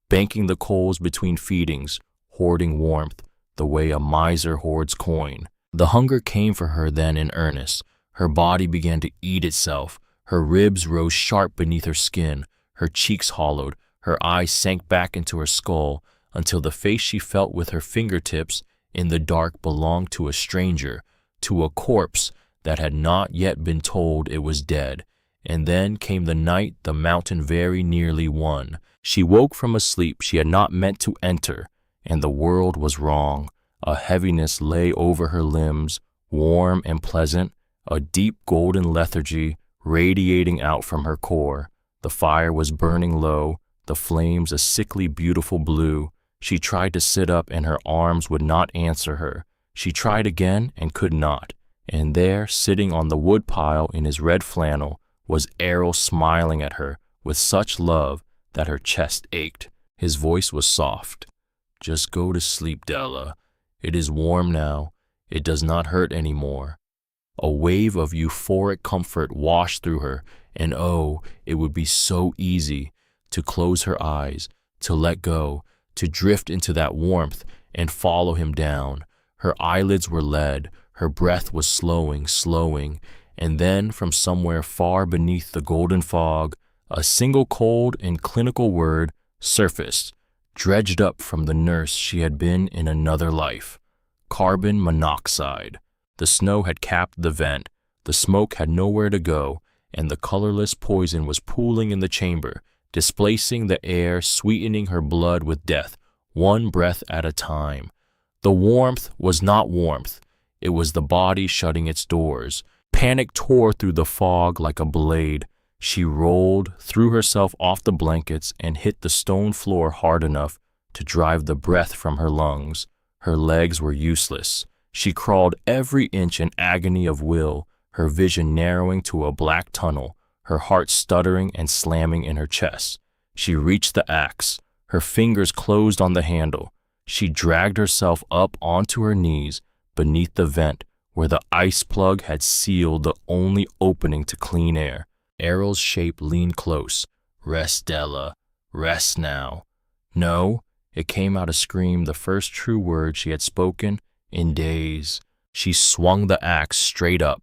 Speaker 1: banking the coals between feedings, hoarding warmth the way a miser hoards coin. The hunger came for her then in earnest. Her body began to eat itself. Her ribs rose sharp beneath her skin, her cheeks hollowed, her eyes sank back into her skull until the face she felt with her fingertips in the dark belonged to a stranger, to a corpse that had not yet been told it was dead. And then came the night the mountain very nearly won. She woke from a sleep she had not meant to enter, and the world was wrong. A heaviness lay over her limbs, warm and pleasant, a deep golden lethargy radiating out from her core. The fire was burning low, the flames a sickly beautiful blue. She tried to sit up and her arms would not answer her. She tried again and could not. And there, sitting on the wood pile in his red flannel, was Errol smiling at her with such love that her chest ached. His voice was soft. "Just go to sleep, Della. It is warm now. It does not hurt any more." A wave of euphoric comfort washed through her, and oh, it would be so easy to close her eyes, to let go, to drift into that warmth and follow him down. Her eyelids were lead, her breath was slowing, and then from somewhere far beneath the golden fog, a single cold and clinical word surfaced, dredged up from the nurse she had been in another life. Carbon monoxide. The snow had capped the vent, the smoke had nowhere to go, and the colorless poison was pooling in the chamber, displacing the air, sweetening her blood with death, 1 breath at a time. The warmth was not warmth. It was the body shutting its doors. Panic tore through the fog like a blade. She rolled, threw herself off the blankets, and hit the stone floor hard enough to drive the breath from her lungs. Her legs were useless. She crawled every inch in agony of will, her vision narrowing to a black tunnel, her heart stuttering and slamming in her chest. She reached the axe. Her fingers closed on the handle. She dragged herself up onto her knees beneath the vent where the ice plug had sealed the only opening to clean air. Errol's shape leaned close. "Rest, Della. Rest now." No, it came out a scream, the first true word she had spoken in days. She swung the axe straight up.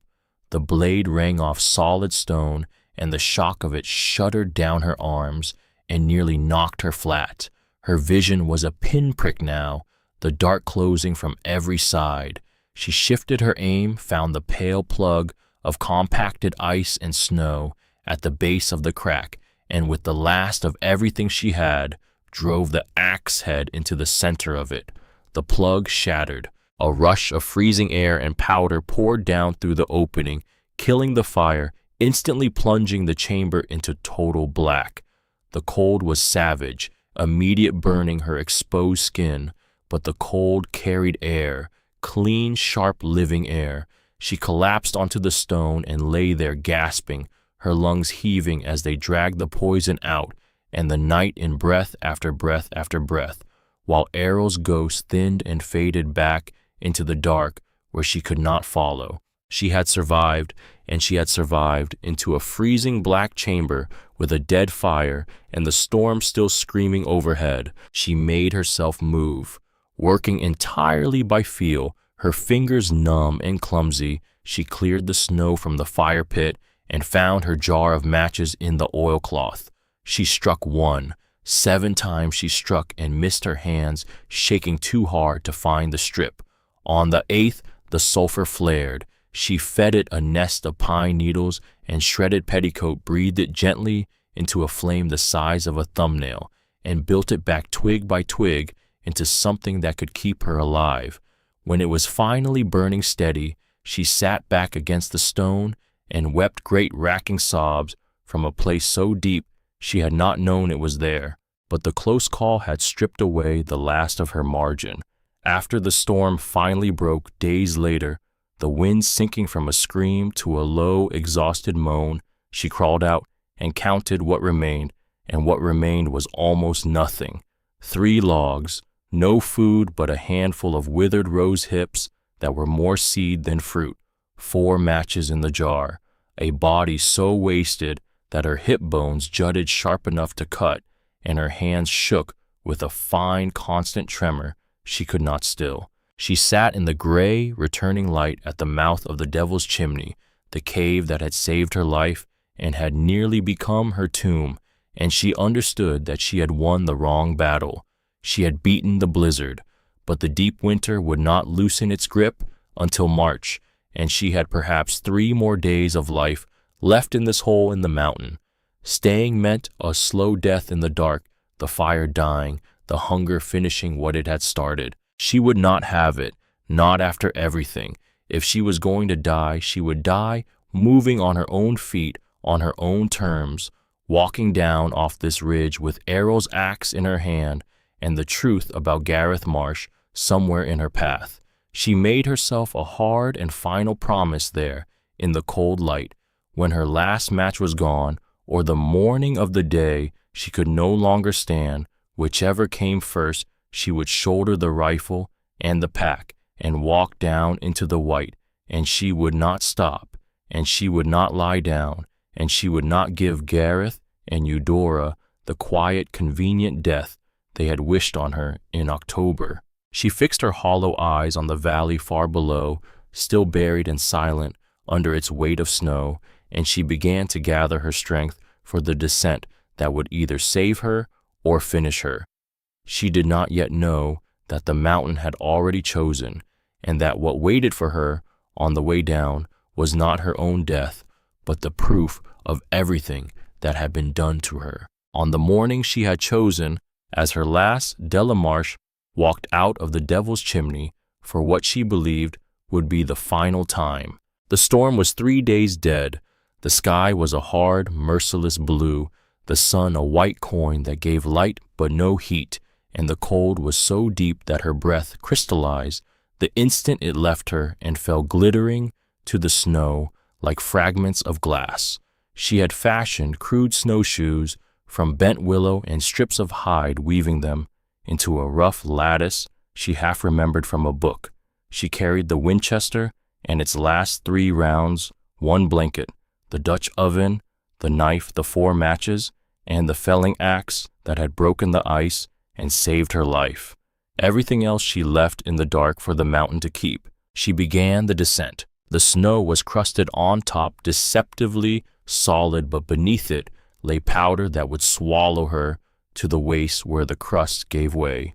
Speaker 1: The blade rang off solid stone, and the shock of it shuddered down her arms and nearly knocked her flat. Her vision was a pinprick now, the dark closing from every side. She shifted her aim, found the pale plug of compacted ice and snow at the base of the crack, and with the last of everything she had, drove the axe head into the center of it. The plug shattered. A rush of freezing air and powder poured down through the opening, killing the fire, instantly plunging the chamber into total black. The cold was savage, immediate, burning her exposed skin, but the cold carried air, clean, sharp, living air. She collapsed onto the stone and lay there gasping, her lungs heaving as they dragged the poison out, and the night in breath after breath after breath, while Errol's ghost thinned and faded back into the dark where she could not follow. She had survived, and she had survived into a freezing black chamber with a dead fire and the storm still screaming overhead. She made herself move, working entirely by feel, her fingers numb and clumsy. She cleared the snow from the fire pit and found her jar of matches in the oilcloth. She struck one. 7 times she struck and missed, her hands shaking too hard to find the strip. On the 8th, the sulfur flared. She fed it a nest of pine needles, and shredded petticoat breathed it gently into a flame the size of a thumbnail, and built it back twig by twig into something that could keep her alive. When it was finally burning steady, she sat back against the stone and wept great racking sobs from a place so deep she had not known it was there. But the close call had stripped away the last of her margin. After the storm finally broke days later, the wind sinking from a scream to a low, exhausted moan, she crawled out and counted what remained, and what remained was almost nothing. 3 logs, no food but a handful of withered rose hips that were more seed than fruit, 4 matches in the jar, a body so wasted that her hip bones jutted sharp enough to cut, and her hands shook with a fine, constant tremor she could not still. She sat in the gray, returning light at the mouth of the Devil's Chimney, the cave that had saved her life and had nearly become her tomb, and she understood that she had won the wrong battle. She had beaten the blizzard, but the deep winter would not loosen its grip until March, and she had perhaps 3 more days of life left in this hole in the mountain. Staying meant a slow death in the dark, the fire dying, the hunger finishing what it had started. She would not have it, not after everything. If she was going to die, she would die moving on her own feet, on her own terms, walking down off this ridge with Errol's axe in her hand and the truth about Gareth Marsh somewhere in her path. She made herself a hard and final promise there in the cold light. When her last match was gone, or the morning of the day she could no longer stand, whichever came first, she would shoulder the rifle and the pack and walk down into the white, and she would not stop, and she would not lie down, and she would not give Gareth and Eudora the quiet, convenient death they had wished on her in October. She fixed her hollow eyes on the valley far below, still buried and silent under its weight of snow, and she began to gather her strength for the descent that would either save her or finish her. She did not yet know that the mountain had already chosen, and that what waited for her on the way down was not her own death, but the proof of everything that had been done to her. On the morning she had chosen, as her last, Della Marsh walked out of the Devil's Chimney for what she believed would be the final time. The storm was 3 days dead. The sky was a hard, merciless blue, the sun a white coin that gave light but no heat, and the cold was so deep that her breath crystallized the instant it left her and fell glittering to the snow like fragments of glass. She had fashioned crude snowshoes from bent willow and strips of hide, weaving them into a rough lattice she half remembered from a book. She carried the Winchester and its last 3 rounds, 1 blanket, the Dutch oven, the knife, the 4 matches, and the felling axe that had broken the ice and saved her life. Everything else she left in the dark for the mountain to keep. She began the descent. The snow was crusted on top, deceptively solid, but beneath it lay powder that would swallow her to the waist where the crust gave way.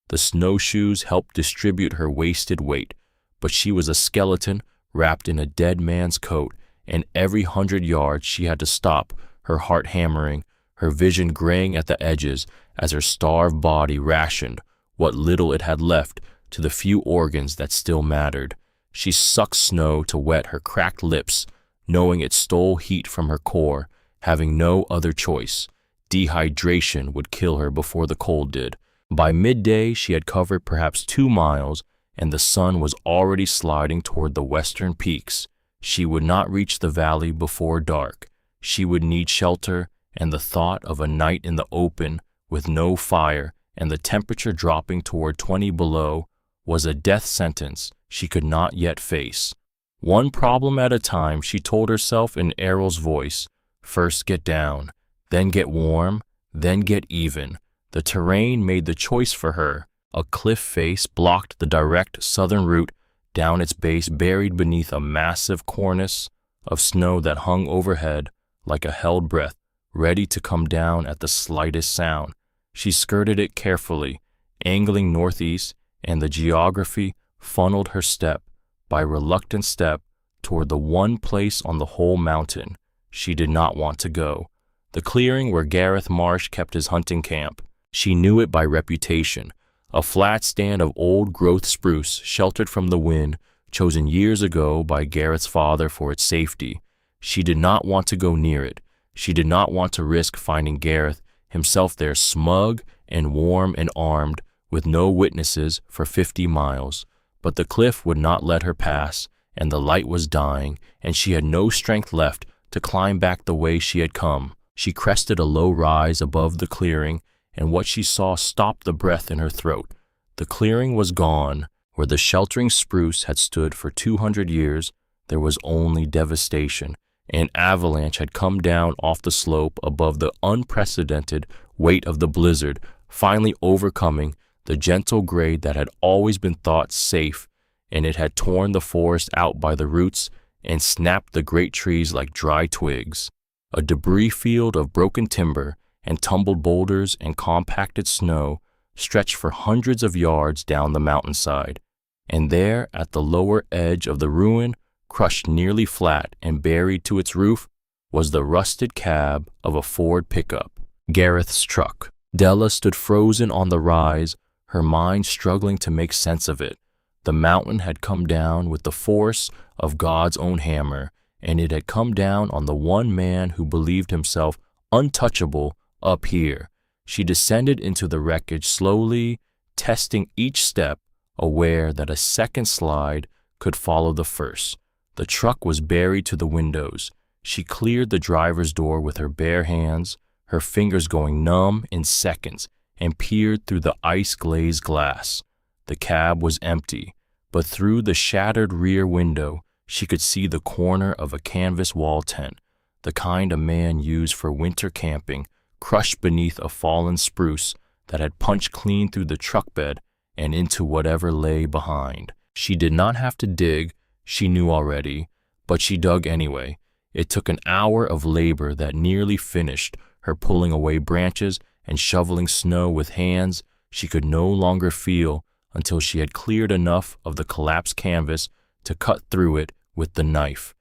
Speaker 1: The snowshoes helped distribute her wasted weight, but she was a skeleton wrapped in a dead man's coat, and every 100 yards she had to stop, her heart hammering, her vision graying at the edges as her starved body rationed what little it had left to the few organs that still mattered. She sucked snow to wet her cracked lips, knowing it stole heat from her core, having no other choice. Dehydration would kill her before the cold did. By midday, she had covered perhaps 2 miles, and the sun was already sliding toward the western peaks. She would not reach the valley before dark. She would need shelter, and the thought of a night in the open with no fire and the temperature dropping toward 20 below was a death sentence she could not yet face. One problem at a time, she told herself in Errol's voice. First get down, then get warm, then get even. The terrain made the choice for her. A cliff face blocked the direct southern route down its base, buried beneath a massive cornice of snow that hung overhead like a held breath, ready to come down at the slightest sound. She skirted it carefully, angling northeast, and the geography funneled her step by reluctant step toward the one place on the whole mountain she did not want to go, the clearing where Gareth Marsh kept his hunting camp. She knew it by reputation, a flat stand of old-growth spruce sheltered from the wind, chosen years ago by Gareth's father for its safety. She did not want to go near it. She did not want to risk finding Gareth himself there, smug and warm and armed, with no witnesses for 50 miles. But the cliff would not let her pass, and the light was dying, and she had no strength left to climb back the way she had come. She crested a low rise above the clearing, and what she saw stopped the breath in her throat. The clearing was gone. Where the sheltering spruce had stood for 200 years, there was only devastation. An avalanche had come down off the slope above the unprecedented weight of the blizzard, finally overcoming the gentle grade that had always been thought safe, and it had torn the forest out by the roots and snapped the great trees like dry twigs. A debris field of broken timber and tumbled boulders and compacted snow stretched for hundreds of yards down the mountainside, and there at the lower edge of the ruin, crushed nearly flat and buried to its roof, was the rusted cab of a Ford pickup, Gareth's truck. Della stood frozen on the rise, her mind struggling to make sense of it. The mountain had come down with the force of God's own hammer, and it had come down on the one man who believed himself untouchable up here. She descended into the wreckage slowly, testing each step, aware that a second slide could follow the first. The truck was buried to the windows. She cleared the driver's door with her bare hands, her fingers going numb in seconds, and peered through the ice-glazed glass. The cab was empty, but through the shattered rear window, she could see the corner of a canvas wall tent, the kind a man used for winter camping, crushed beneath a fallen spruce that had punched clean through the truck bed and into whatever lay behind. She did not have to dig, she knew already, but she dug anyway. It took an hour of labor that nearly finished her pulling away branches and shoveling snow with hands she could no longer feel until she had cleared enough of the collapsed canvas to cut through it with the knife.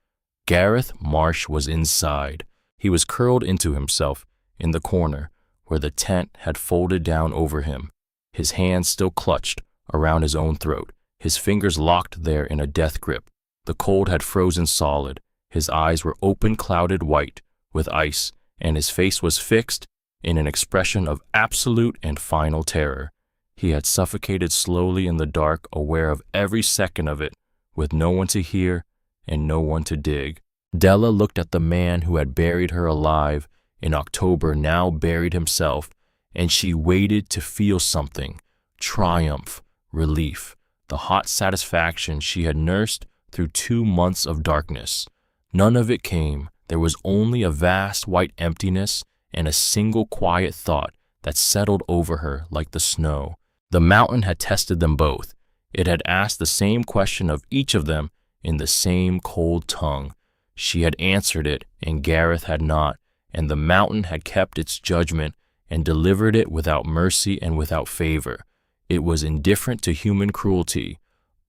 Speaker 1: Gareth Marsh was inside. He was curled into himself in the corner where the tent had folded down over him, his hands still clutched around his own throat, his fingers locked there in a death grip. The cold had frozen solid. His eyes were open, clouded white with ice, and his face was fixed in an expression of absolute and final terror. He had suffocated slowly in the dark, aware of every second of it, with no one to hear and no one to dig. Della looked at the man who had buried her alive in October, now buried himself, and she waited to feel something, triumph, relief, the hot satisfaction she had nursed through 2 months of darkness. None of it came. There was only a vast white emptiness and a single quiet thought that settled over her like the snow. The mountain had tested them both. It had asked the same question of each of them in the same cold tongue. She had answered it, and Gareth had not, and the mountain had kept its judgment and delivered it without mercy and without favor. It was indifferent to human cruelty,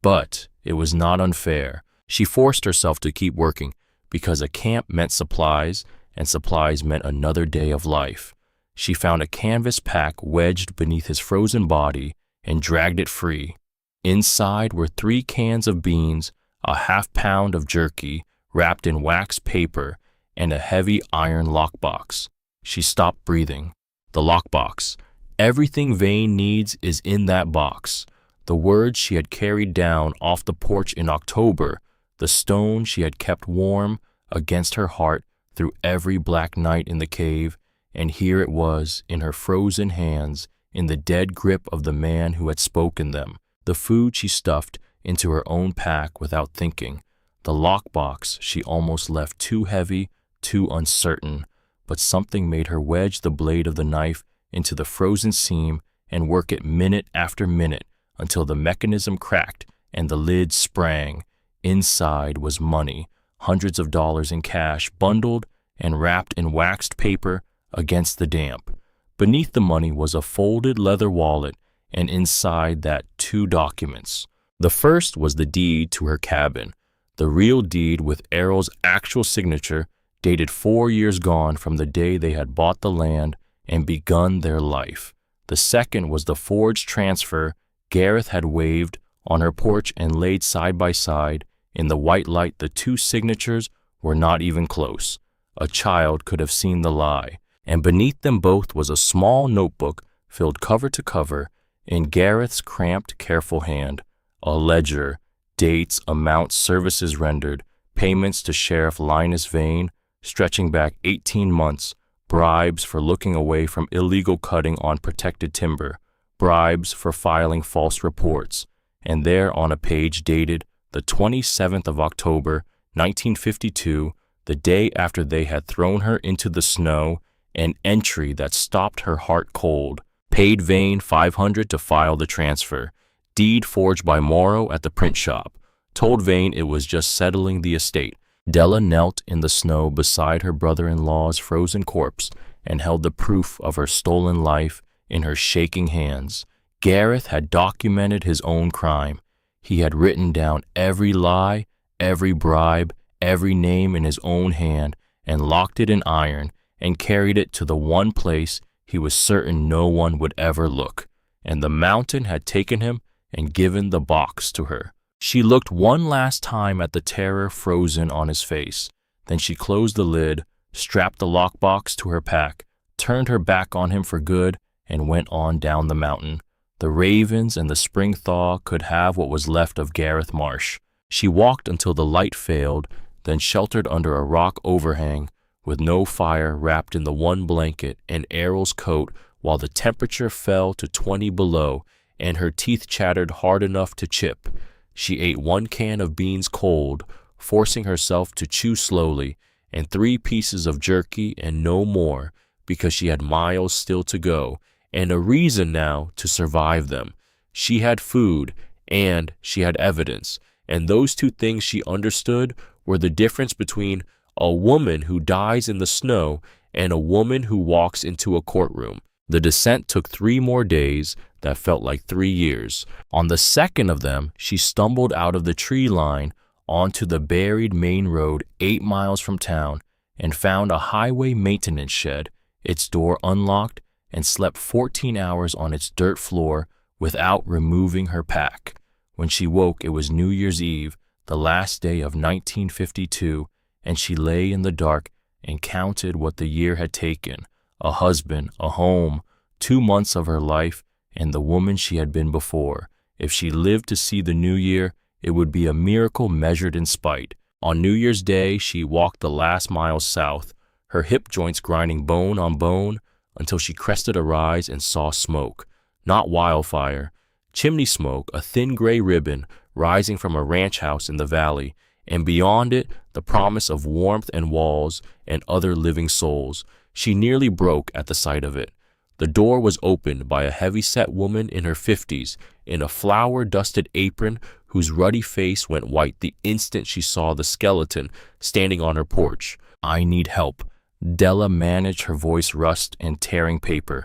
Speaker 1: but it was not unfair. She forced herself to keep working because a camp meant supplies, and supplies meant another day of life. She found a canvas pack wedged beneath his frozen body and dragged it free. Inside were 3 cans of beans, a half-pound of jerky wrapped in wax paper, and a heavy iron lockbox. She stopped breathing. The lockbox. Everything Vane needs is in that box. The words she had carried down off the porch in October, the stone she had kept warm against her heart through every black night in the cave, and here it was in her frozen hands, in the dead grip of the man who had spoken them. The food she stuffed into her own pack without thinking. The lockbox she almost left too heavy, too uncertain, but something made her wedge the blade of the knife into the frozen seam and work it minute after minute until the mechanism cracked and the lid sprang. Inside was money, hundreds of dollars in cash, bundled and wrapped in waxed paper against the damp. Beneath the money was a folded leather wallet, and inside that 2 documents. The first was the deed to her cabin, the real deed with Errol's actual signature, dated 4 years gone from the day they had bought the land and begun their life. The second was the forged transfer Gareth had waved on her porch and laid side by side. In the white light, the 2 signatures were not even close. A child could have seen the lie. And beneath them both was a small notebook filled cover to cover, in Gareth's cramped, careful hand, a ledger, dates, amounts, services rendered, payments to Sheriff Linus Vane, stretching back 18 months, bribes for looking away from illegal cutting on protected timber, bribes for filing false reports, and there on a page dated the 27th of October, 1952, the day after they had thrown her into the snow, an entry that stopped her heart cold. Paid Vane $500 to file the transfer. Deed forged by Morrow at the print shop. Told Vane it was just settling the estate. Della knelt in the snow beside her brother-in-law's frozen corpse and held the proof of her stolen life in her shaking hands. Gareth had documented his own crime. He had written down every lie, every bribe, every name in his own hand, and locked it in iron, and carried it to the one place he was certain no one would ever look. And the mountain had taken him and given the box to her. She looked one last time at the terror frozen on his face. Then she closed the lid, strapped the lockbox to her pack, turned her back on him for good, and went on down the mountain. The ravens and the spring thaw could have what was left of Gareth Marsh. She walked until the light failed, then sheltered under a rock overhang, with no fire, wrapped in the one blanket and Errol's coat, while the temperature fell to 20 below, and her teeth chattered hard enough to chip. She ate 1 can of beans cold, forcing herself to chew slowly, and 3 pieces of jerky and no more, because she had miles still to go, and a reason now to survive them. She had food, and she had evidence, and those 2 things she understood were the difference between a woman who dies in the snow and a woman who walks into a courtroom. The descent took 3 more days that felt like 3 years. On the second of them, she stumbled out of the tree line onto the buried main road 8 miles from town and found a highway maintenance shed, its door unlocked, and slept 14 hours on its dirt floor without removing her pack. When she woke, it was New Year's Eve, the last day of 1952, and she lay in the dark and counted what the year had taken: a husband, a home, 2 months of her life, and the woman she had been before. If she lived to see the new year, it would be a miracle measured in spite. On New Year's Day, she walked the last mile south, her hip joints grinding bone on bone, until she crested a rise and saw smoke. Not wildfire, chimney smoke, a thin gray ribbon rising from a ranch house in the valley, and beyond it, the promise of warmth and walls and other living souls. She nearly broke at the sight of it. The door was opened by a heavy-set woman in her 50s in a flour-dusted apron whose ruddy face went white the instant she saw the skeleton standing on her porch. "I need help." Della managed her voice rust and tearing paper.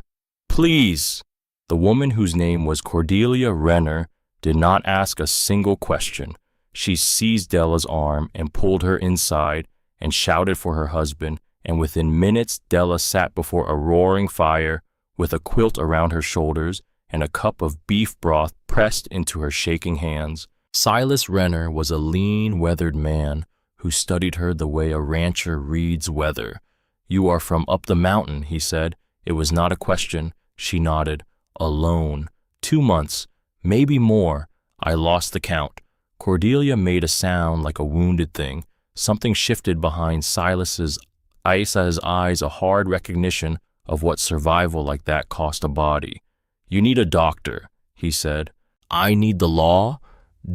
Speaker 1: "Please." The woman, whose name was Cordelia Renner, did not ask a single question. She seized Della's arm and pulled her inside and shouted for her husband, and within minutes Della sat before a roaring fire with a quilt around her shoulders and a cup of beef broth pressed into her shaking hands. Silas Renner was a lean, weathered man who studied her the way a rancher reads weather. "You are from up the mountain," he said. It was not a question. She nodded. "Alone. 2 months. Maybe more. I lost the count." Cordelia made a sound like a wounded thing. Something shifted behind Silas's eyes, a hard recognition of what survival like that cost a body. "You need a doctor," he said. "I need the law?"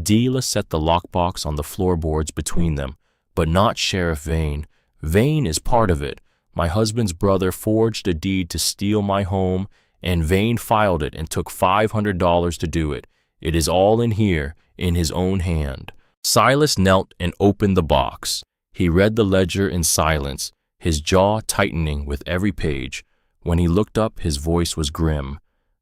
Speaker 1: Della set the lockbox on the floorboards between them. "But not Sheriff Vane. Vane is part of it. My husband's brother forged a deed to steal my home, and Vane filed it and took $500 to do it. It is all in here, in his own hand." Silas knelt and opened the box. He read the ledger in silence, his jaw tightening with every page. When he looked up, his voice was grim.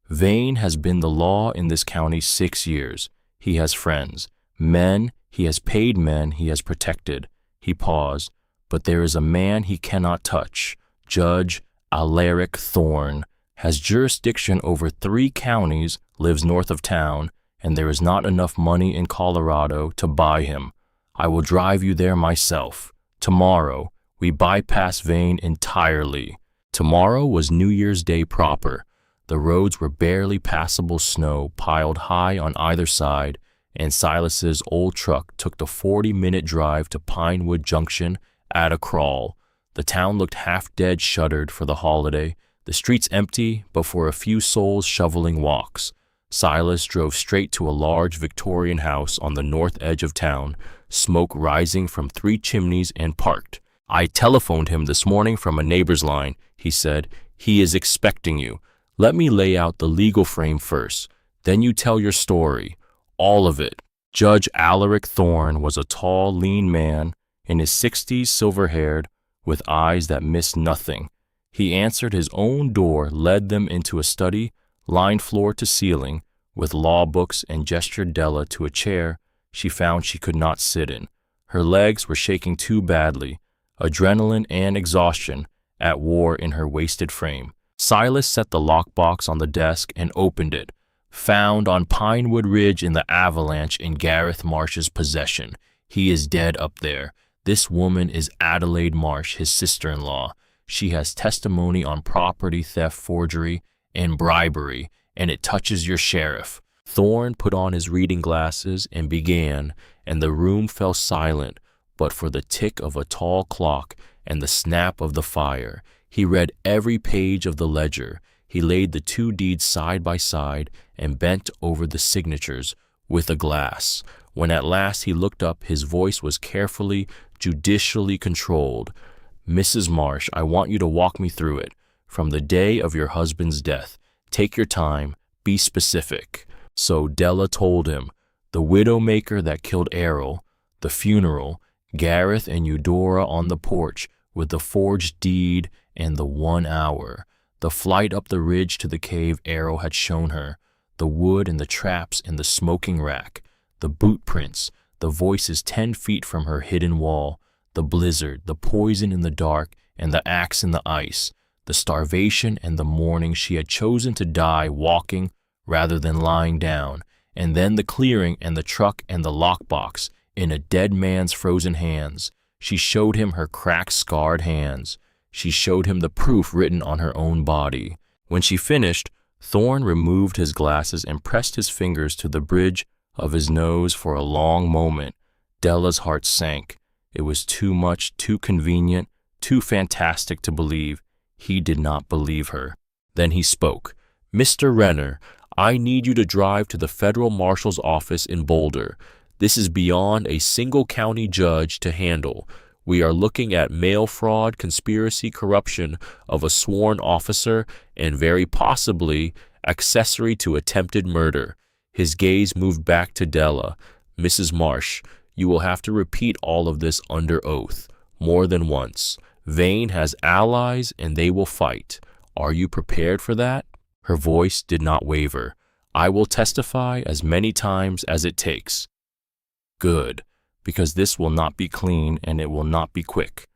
Speaker 1: "Vane has been the law in this county 6 years. He has friends, men, he has paid men he has protected." He paused. "But there is a man he cannot touch. Judge Alaric Thorne has jurisdiction over 3 counties, lives north of town, and there is not enough money in Colorado to buy him. I will drive you there myself. Tomorrow, we bypass Vane entirely." Tomorrow was New Year's Day proper. The roads were barely passable snow piled high on either side, and Silas's old truck took the 40-minute drive to Pinewood Junction at a crawl. The town looked half dead, shuttered for the holiday, the streets empty but for a few souls shoveling walks. Silas drove straight to a large Victorian house on the north edge of town, smoke rising from 3 chimneys, and parked. "I telephoned him this morning from a neighbor's line," he said. "He is expecting you. Let me lay out the legal frame first. Then you tell your story. All of it." Judge Alaric Thorne was a tall, lean man, in his 60s, silver-haired, with eyes that missed nothing. He answered his own door, led them into a study, lined floor to ceiling, with law books, and gestured Della to a chair she found she could not sit in. Her legs were shaking too badly, adrenaline and exhaustion at war in her wasted frame. Silas set the lockbox on the desk and opened it. "Found on Pinewood Ridge in the avalanche in Gareth Marsh's possession. He is dead up there. This woman is Adelaide Marsh, his sister-in-law. She has testimony on property theft, forgery, and bribery, and it touches your sheriff." Thorne put on his reading glasses and began, and the room fell silent but for the tick of a tall clock and the snap of the fire. He read every page of the ledger. He laid the 2 deeds side by side and bent over the signatures with a glass. When at last he looked up, his voice was carefully, judicially controlled. "Mrs. Marsh, I want you to walk me through it, from the day of your husband's death. Take your time. Be specific." So Della told him. The widowmaker that killed Errol, the funeral, Gareth and Eudora on the porch with the forged deed, and the 1 hour. The flight up the ridge to the cave Errol had shown her, the wood and the traps in the smoking rack, the boot prints, the voices 10 feet from her hidden wall, the blizzard, the poison in the dark, and the axe in the ice, the starvation and the mourning she had chosen to die walking rather than lying down, and then the clearing and the truck and the lockbox in a dead man's frozen hands. She showed him her cracked, scarred hands. She showed him the proof written on her own body. When she finished, Thorne removed his glasses and pressed his fingers to the bridge of his nose for a long moment. Della's heart sank. It was too much, too convenient, too fantastic to believe. He did not believe her. Then he spoke. "Mr. Renner, I need you to drive to the federal marshal's office in Boulder. This is beyond a single county judge to handle. We are looking at mail fraud, conspiracy, corruption of a sworn officer, and very possibly accessory to attempted murder. His gaze moved back to Della. Mrs. Marsh, you will have to repeat all of this under oath, more than once. Vane has allies and they will fight. Are you prepared for that? Her voice did not waver. I will testify as many times as it takes. Good, because this will not be clean and it will not be quick.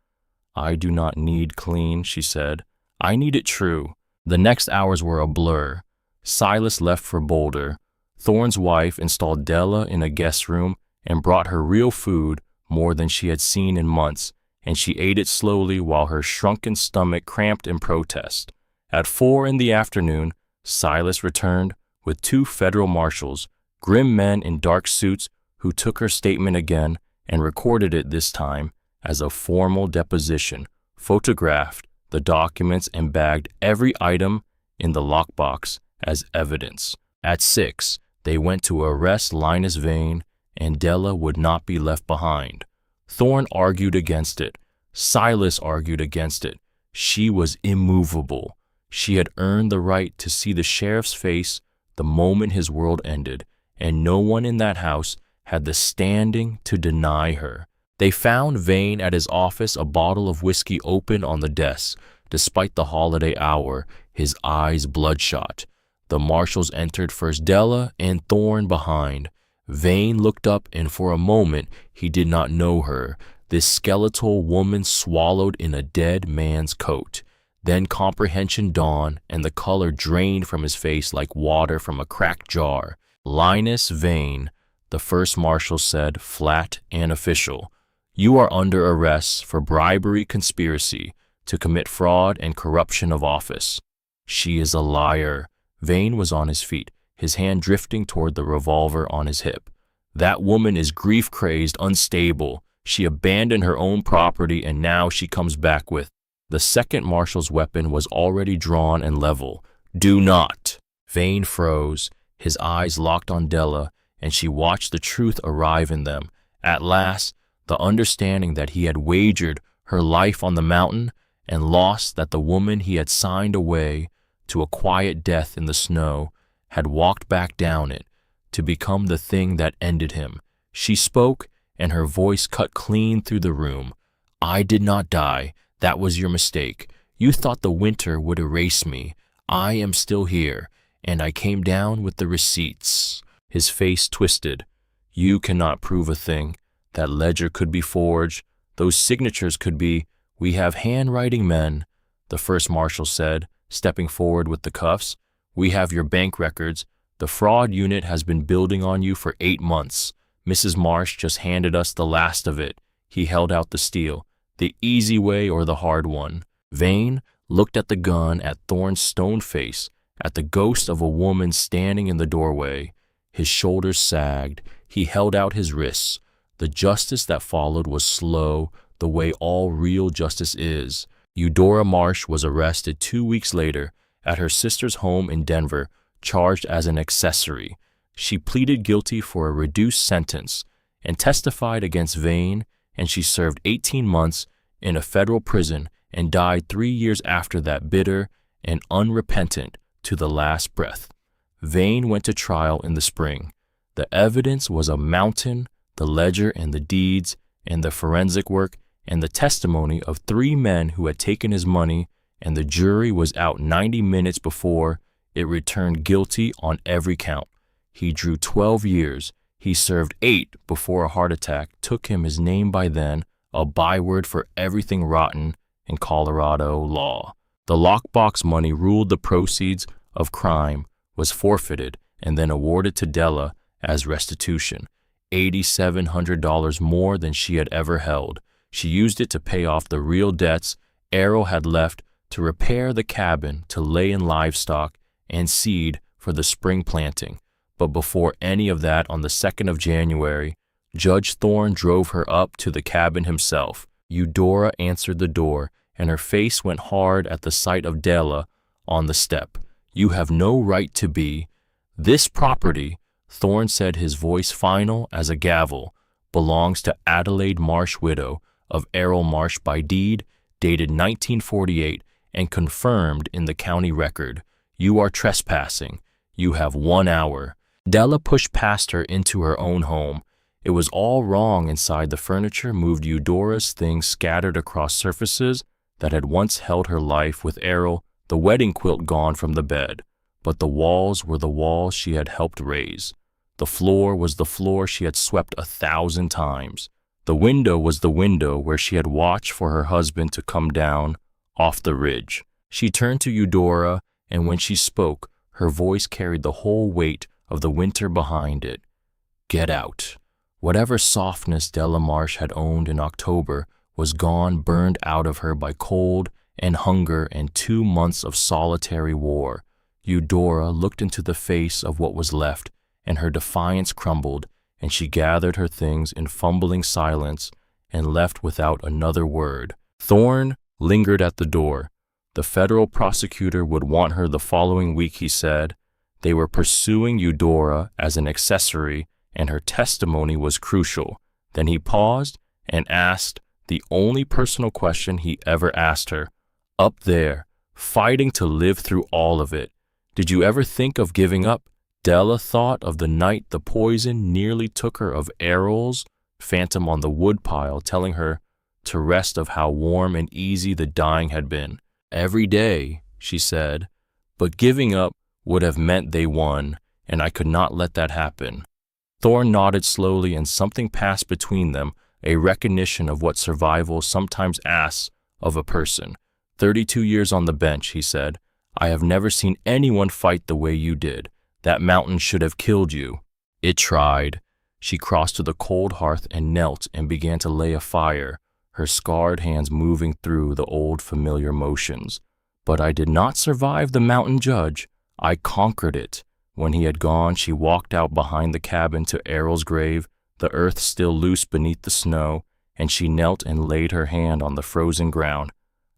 Speaker 1: I do not need clean, she said. I need it true. The next hours were a blur. Silas left for Boulder. Thorne's wife installed Della in a guest room and brought her real food, more than she had seen in months, and she ate it slowly while her shrunken stomach cramped in protest. At 4 p.m, Silas returned with 2 federal marshals, grim men in dark suits who took her statement again and recorded it this time as a formal deposition, photographed the documents and bagged every item in the lockbox as evidence. At 6, they went to arrest Linus Vane, and Della would not be left behind. Thorne argued against it. Silas argued against it. She was immovable. She had earned the right to see the sheriff's face the moment his world ended, and no one in that house had the standing to deny her. They found Vane at his office, a bottle of whiskey open on the desk. Despite the holiday hour, his eyes bloodshot. The marshals entered, first Della and Thorne behind. Vane looked up, and for a moment he did not know her, this skeletal woman swallowed in a dead man's coat. Then comprehension dawned, and the color drained from his face like water from a cracked jar. Linus Vane, the first marshal said, flat and official. You are under arrest for bribery, conspiracy to commit fraud and corruption of office. She is a liar. Vane was on his feet, his hand drifting toward the revolver on his hip. That woman is grief-crazed, unstable. She abandoned her own property, and now she comes back with... The second marshal's weapon was already drawn and level. Do not! Vane froze, his eyes locked on Della, and she watched the truth arrive in them. At last, the understanding that he had wagered her life on the mountain and lost that the woman he had signed away to a quiet death in the snow had walked back down it to become the thing that ended him. She spoke, and her voice cut clean through the room. I did not die. That was your mistake. You thought the winter would erase me. I am still here, and I came down with the receipts. His face twisted. You cannot prove a thing. That ledger could be forged. Those signatures could be... We have handwriting men, the first marshal said, stepping forward with the cuffs. We have your bank records. The fraud unit has been building on you for 8 months. Mrs. Marsh just handed us the last of it. He held out the steel. The easy way or the hard one. Vane looked at the gun, at Thorne's stone face, at the ghost of a woman standing in the doorway. His shoulders sagged. He held out his wrists. The justice that followed was slow, the way all real justice is. Eudora Marsh was arrested 2 weeks later at her sister's home in Denver, charged as an accessory. She pleaded guilty for a reduced sentence and testified against Vane, and she served 18 months in a federal prison and died 3 years after that, bitter and unrepentant to the last breath. Vane went to trial in the spring. The evidence was a mountain, the ledger and the deeds and the forensic work and the testimony of 3 men who had taken his money, and the jury was out 90 minutes before it returned guilty on every count. He drew 12 years. He served 8 before a heart attack took him his name, by then a byword for everything rotten in Colorado law. The lockbox money ruled. The proceeds of crime was forfeited and then awarded to Della as restitution, $8,700 more than she had ever held. She used it to pay off the real debts Arrow had left, to repair the cabin, to lay in livestock and seed for the spring planting. But before any of that, on the 2nd of January, Judge Thorne drove her up to the cabin himself. Eudora answered the door, and her face went hard at the sight of Della on the step. You have no right to be. This property, Thorne said, his voice final as a gavel, belongs to Adelaide Marsh, widow, of Errol Marsh by deed, dated 1948, and confirmed in the county record. You are trespassing. You have 1 hour. Della pushed past her into her own home. It was all wrong inside the furniture moved Eudora's things scattered across surfaces that had once held her life with Errol, the wedding quilt gone from the bed. But the walls were the walls she had helped raise. The floor was the floor she had swept 1,000 times. The window was the window where she had watched for her husband to come down off the ridge. She turned to Eudora, and when she spoke, her voice carried the whole weight of the winter behind it. Get out. Whatever softness Della Marsh had owned in October was gone, burned out of her by cold and hunger and 2 months of solitary war. Eudora looked into the face of what was left, and her defiance crumbled, and she gathered her things in fumbling silence and left without another word. Thorne lingered at the door. The federal prosecutor would want her the following week, he said. They were pursuing Eudora as an accessory, and her testimony was crucial. Then he paused and asked the only personal question he ever asked her. Up there, fighting to live through all of it. Did you ever think of giving up? Della thought of the night the poison nearly took her, of Errol's phantom on the woodpile telling her to rest, of how warm and easy the dying had been. Every day, she said, but giving up would have meant they won, and I could not let that happen. Thorne nodded slowly, and something passed between them, a recognition of what survival sometimes asks of a person. 32 years on the bench, he said. I have never seen anyone fight the way you did. That mountain should have killed you. It tried. She crossed to the cold hearth and knelt and began to lay a fire, her scarred hands moving through the old familiar motions. But I did not survive the mountain, Judge. I conquered it. When he had gone, she walked out behind the cabin to Errol's grave, the earth still loose beneath the snow, and she knelt and laid her hand on the frozen ground.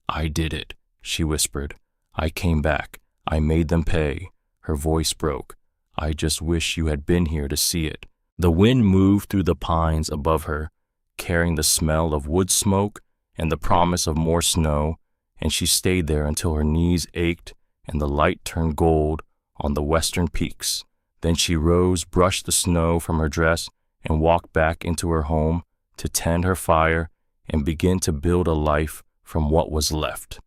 Speaker 1: I did it, she whispered. I came back. I made them pay. Her voice broke. I just wish you had been here to see it. The wind moved through the pines above her, carrying the smell of wood smoke and the promise of more snow, and she stayed there until her knees ached and the light turned gold on the western peaks. Then she rose, brushed the snow from her dress, and walked back into her home to tend her fire and begin to build a life from what was left.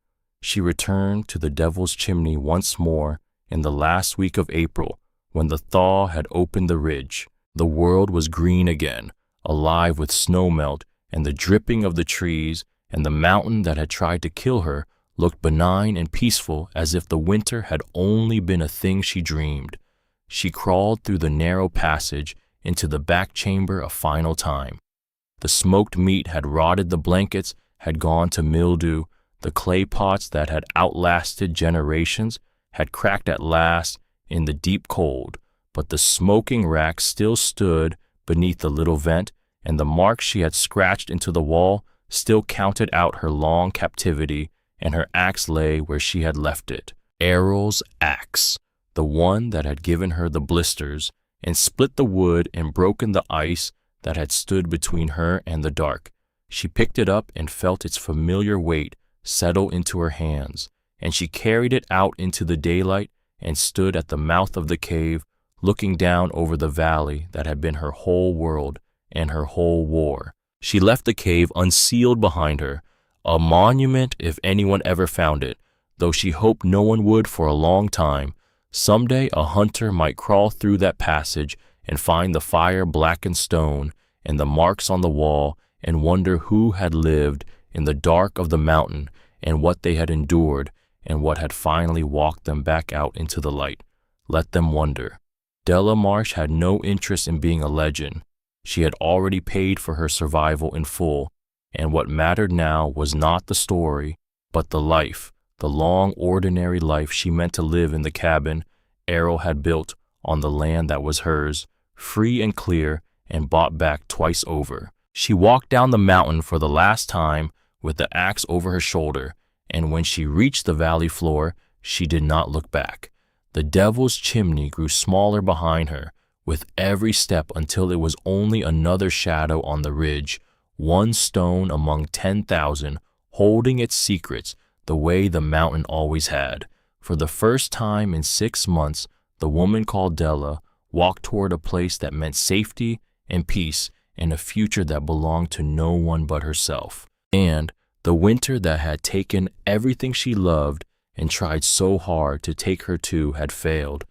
Speaker 1: She returned to the Devil's Chimney once more in the last week of April, when the thaw had opened the ridge. The world was green again, alive with snowmelt and the dripping of the trees, and the mountain that had tried to kill her looked benign and peaceful, as if the winter had only been a thing she dreamed. She crawled through the narrow passage into the back chamber a final time. The smoked meat had rotted, the blankets had gone to mildew, the clay pots that had outlasted generations had cracked at last in the deep cold, but the smoking rack still stood beneath the little vent, and the marks she had scratched into the wall still counted out her long captivity, and her axe lay where she had left it. Errol's axe, the one that had given her the blisters and split the wood and broken the ice that had stood between her and the dark. She picked it up and felt its familiar weight settle into her hands, and she carried it out into the daylight and stood at the mouth of the cave, looking down over the valley that had been her whole world and her whole war. She left the cave unsealed behind her, a monument if anyone ever found it, though she hoped no one would for a long time. Someday a hunter might crawl through that passage and find the fire-blackened stone and the marks on the wall and wonder who had lived in the dark of the mountain and what they had endured and what had finally walked them back out into the light. Let them wonder. Della Marsh had no interest in being a legend. She had already paid for her survival in full, and what mattered now was not the story, but the life, the long, ordinary life she meant to live in the cabin Errol had built on the land that was hers, free and clear, and bought back twice over. She walked down the mountain for the last time with the axe over her shoulder, and when she reached the valley floor, she did not look back. The Devil's Chimney grew smaller behind her with every step until it was only another shadow on the ridge, one stone among 10,000, holding its secrets the way the mountain always had. For the first time in 6 months, the woman called Della walked toward a place that meant safety and peace and a future that belonged to no one but herself. And the winter that had taken everything she loved and tried so hard to take her to had failed.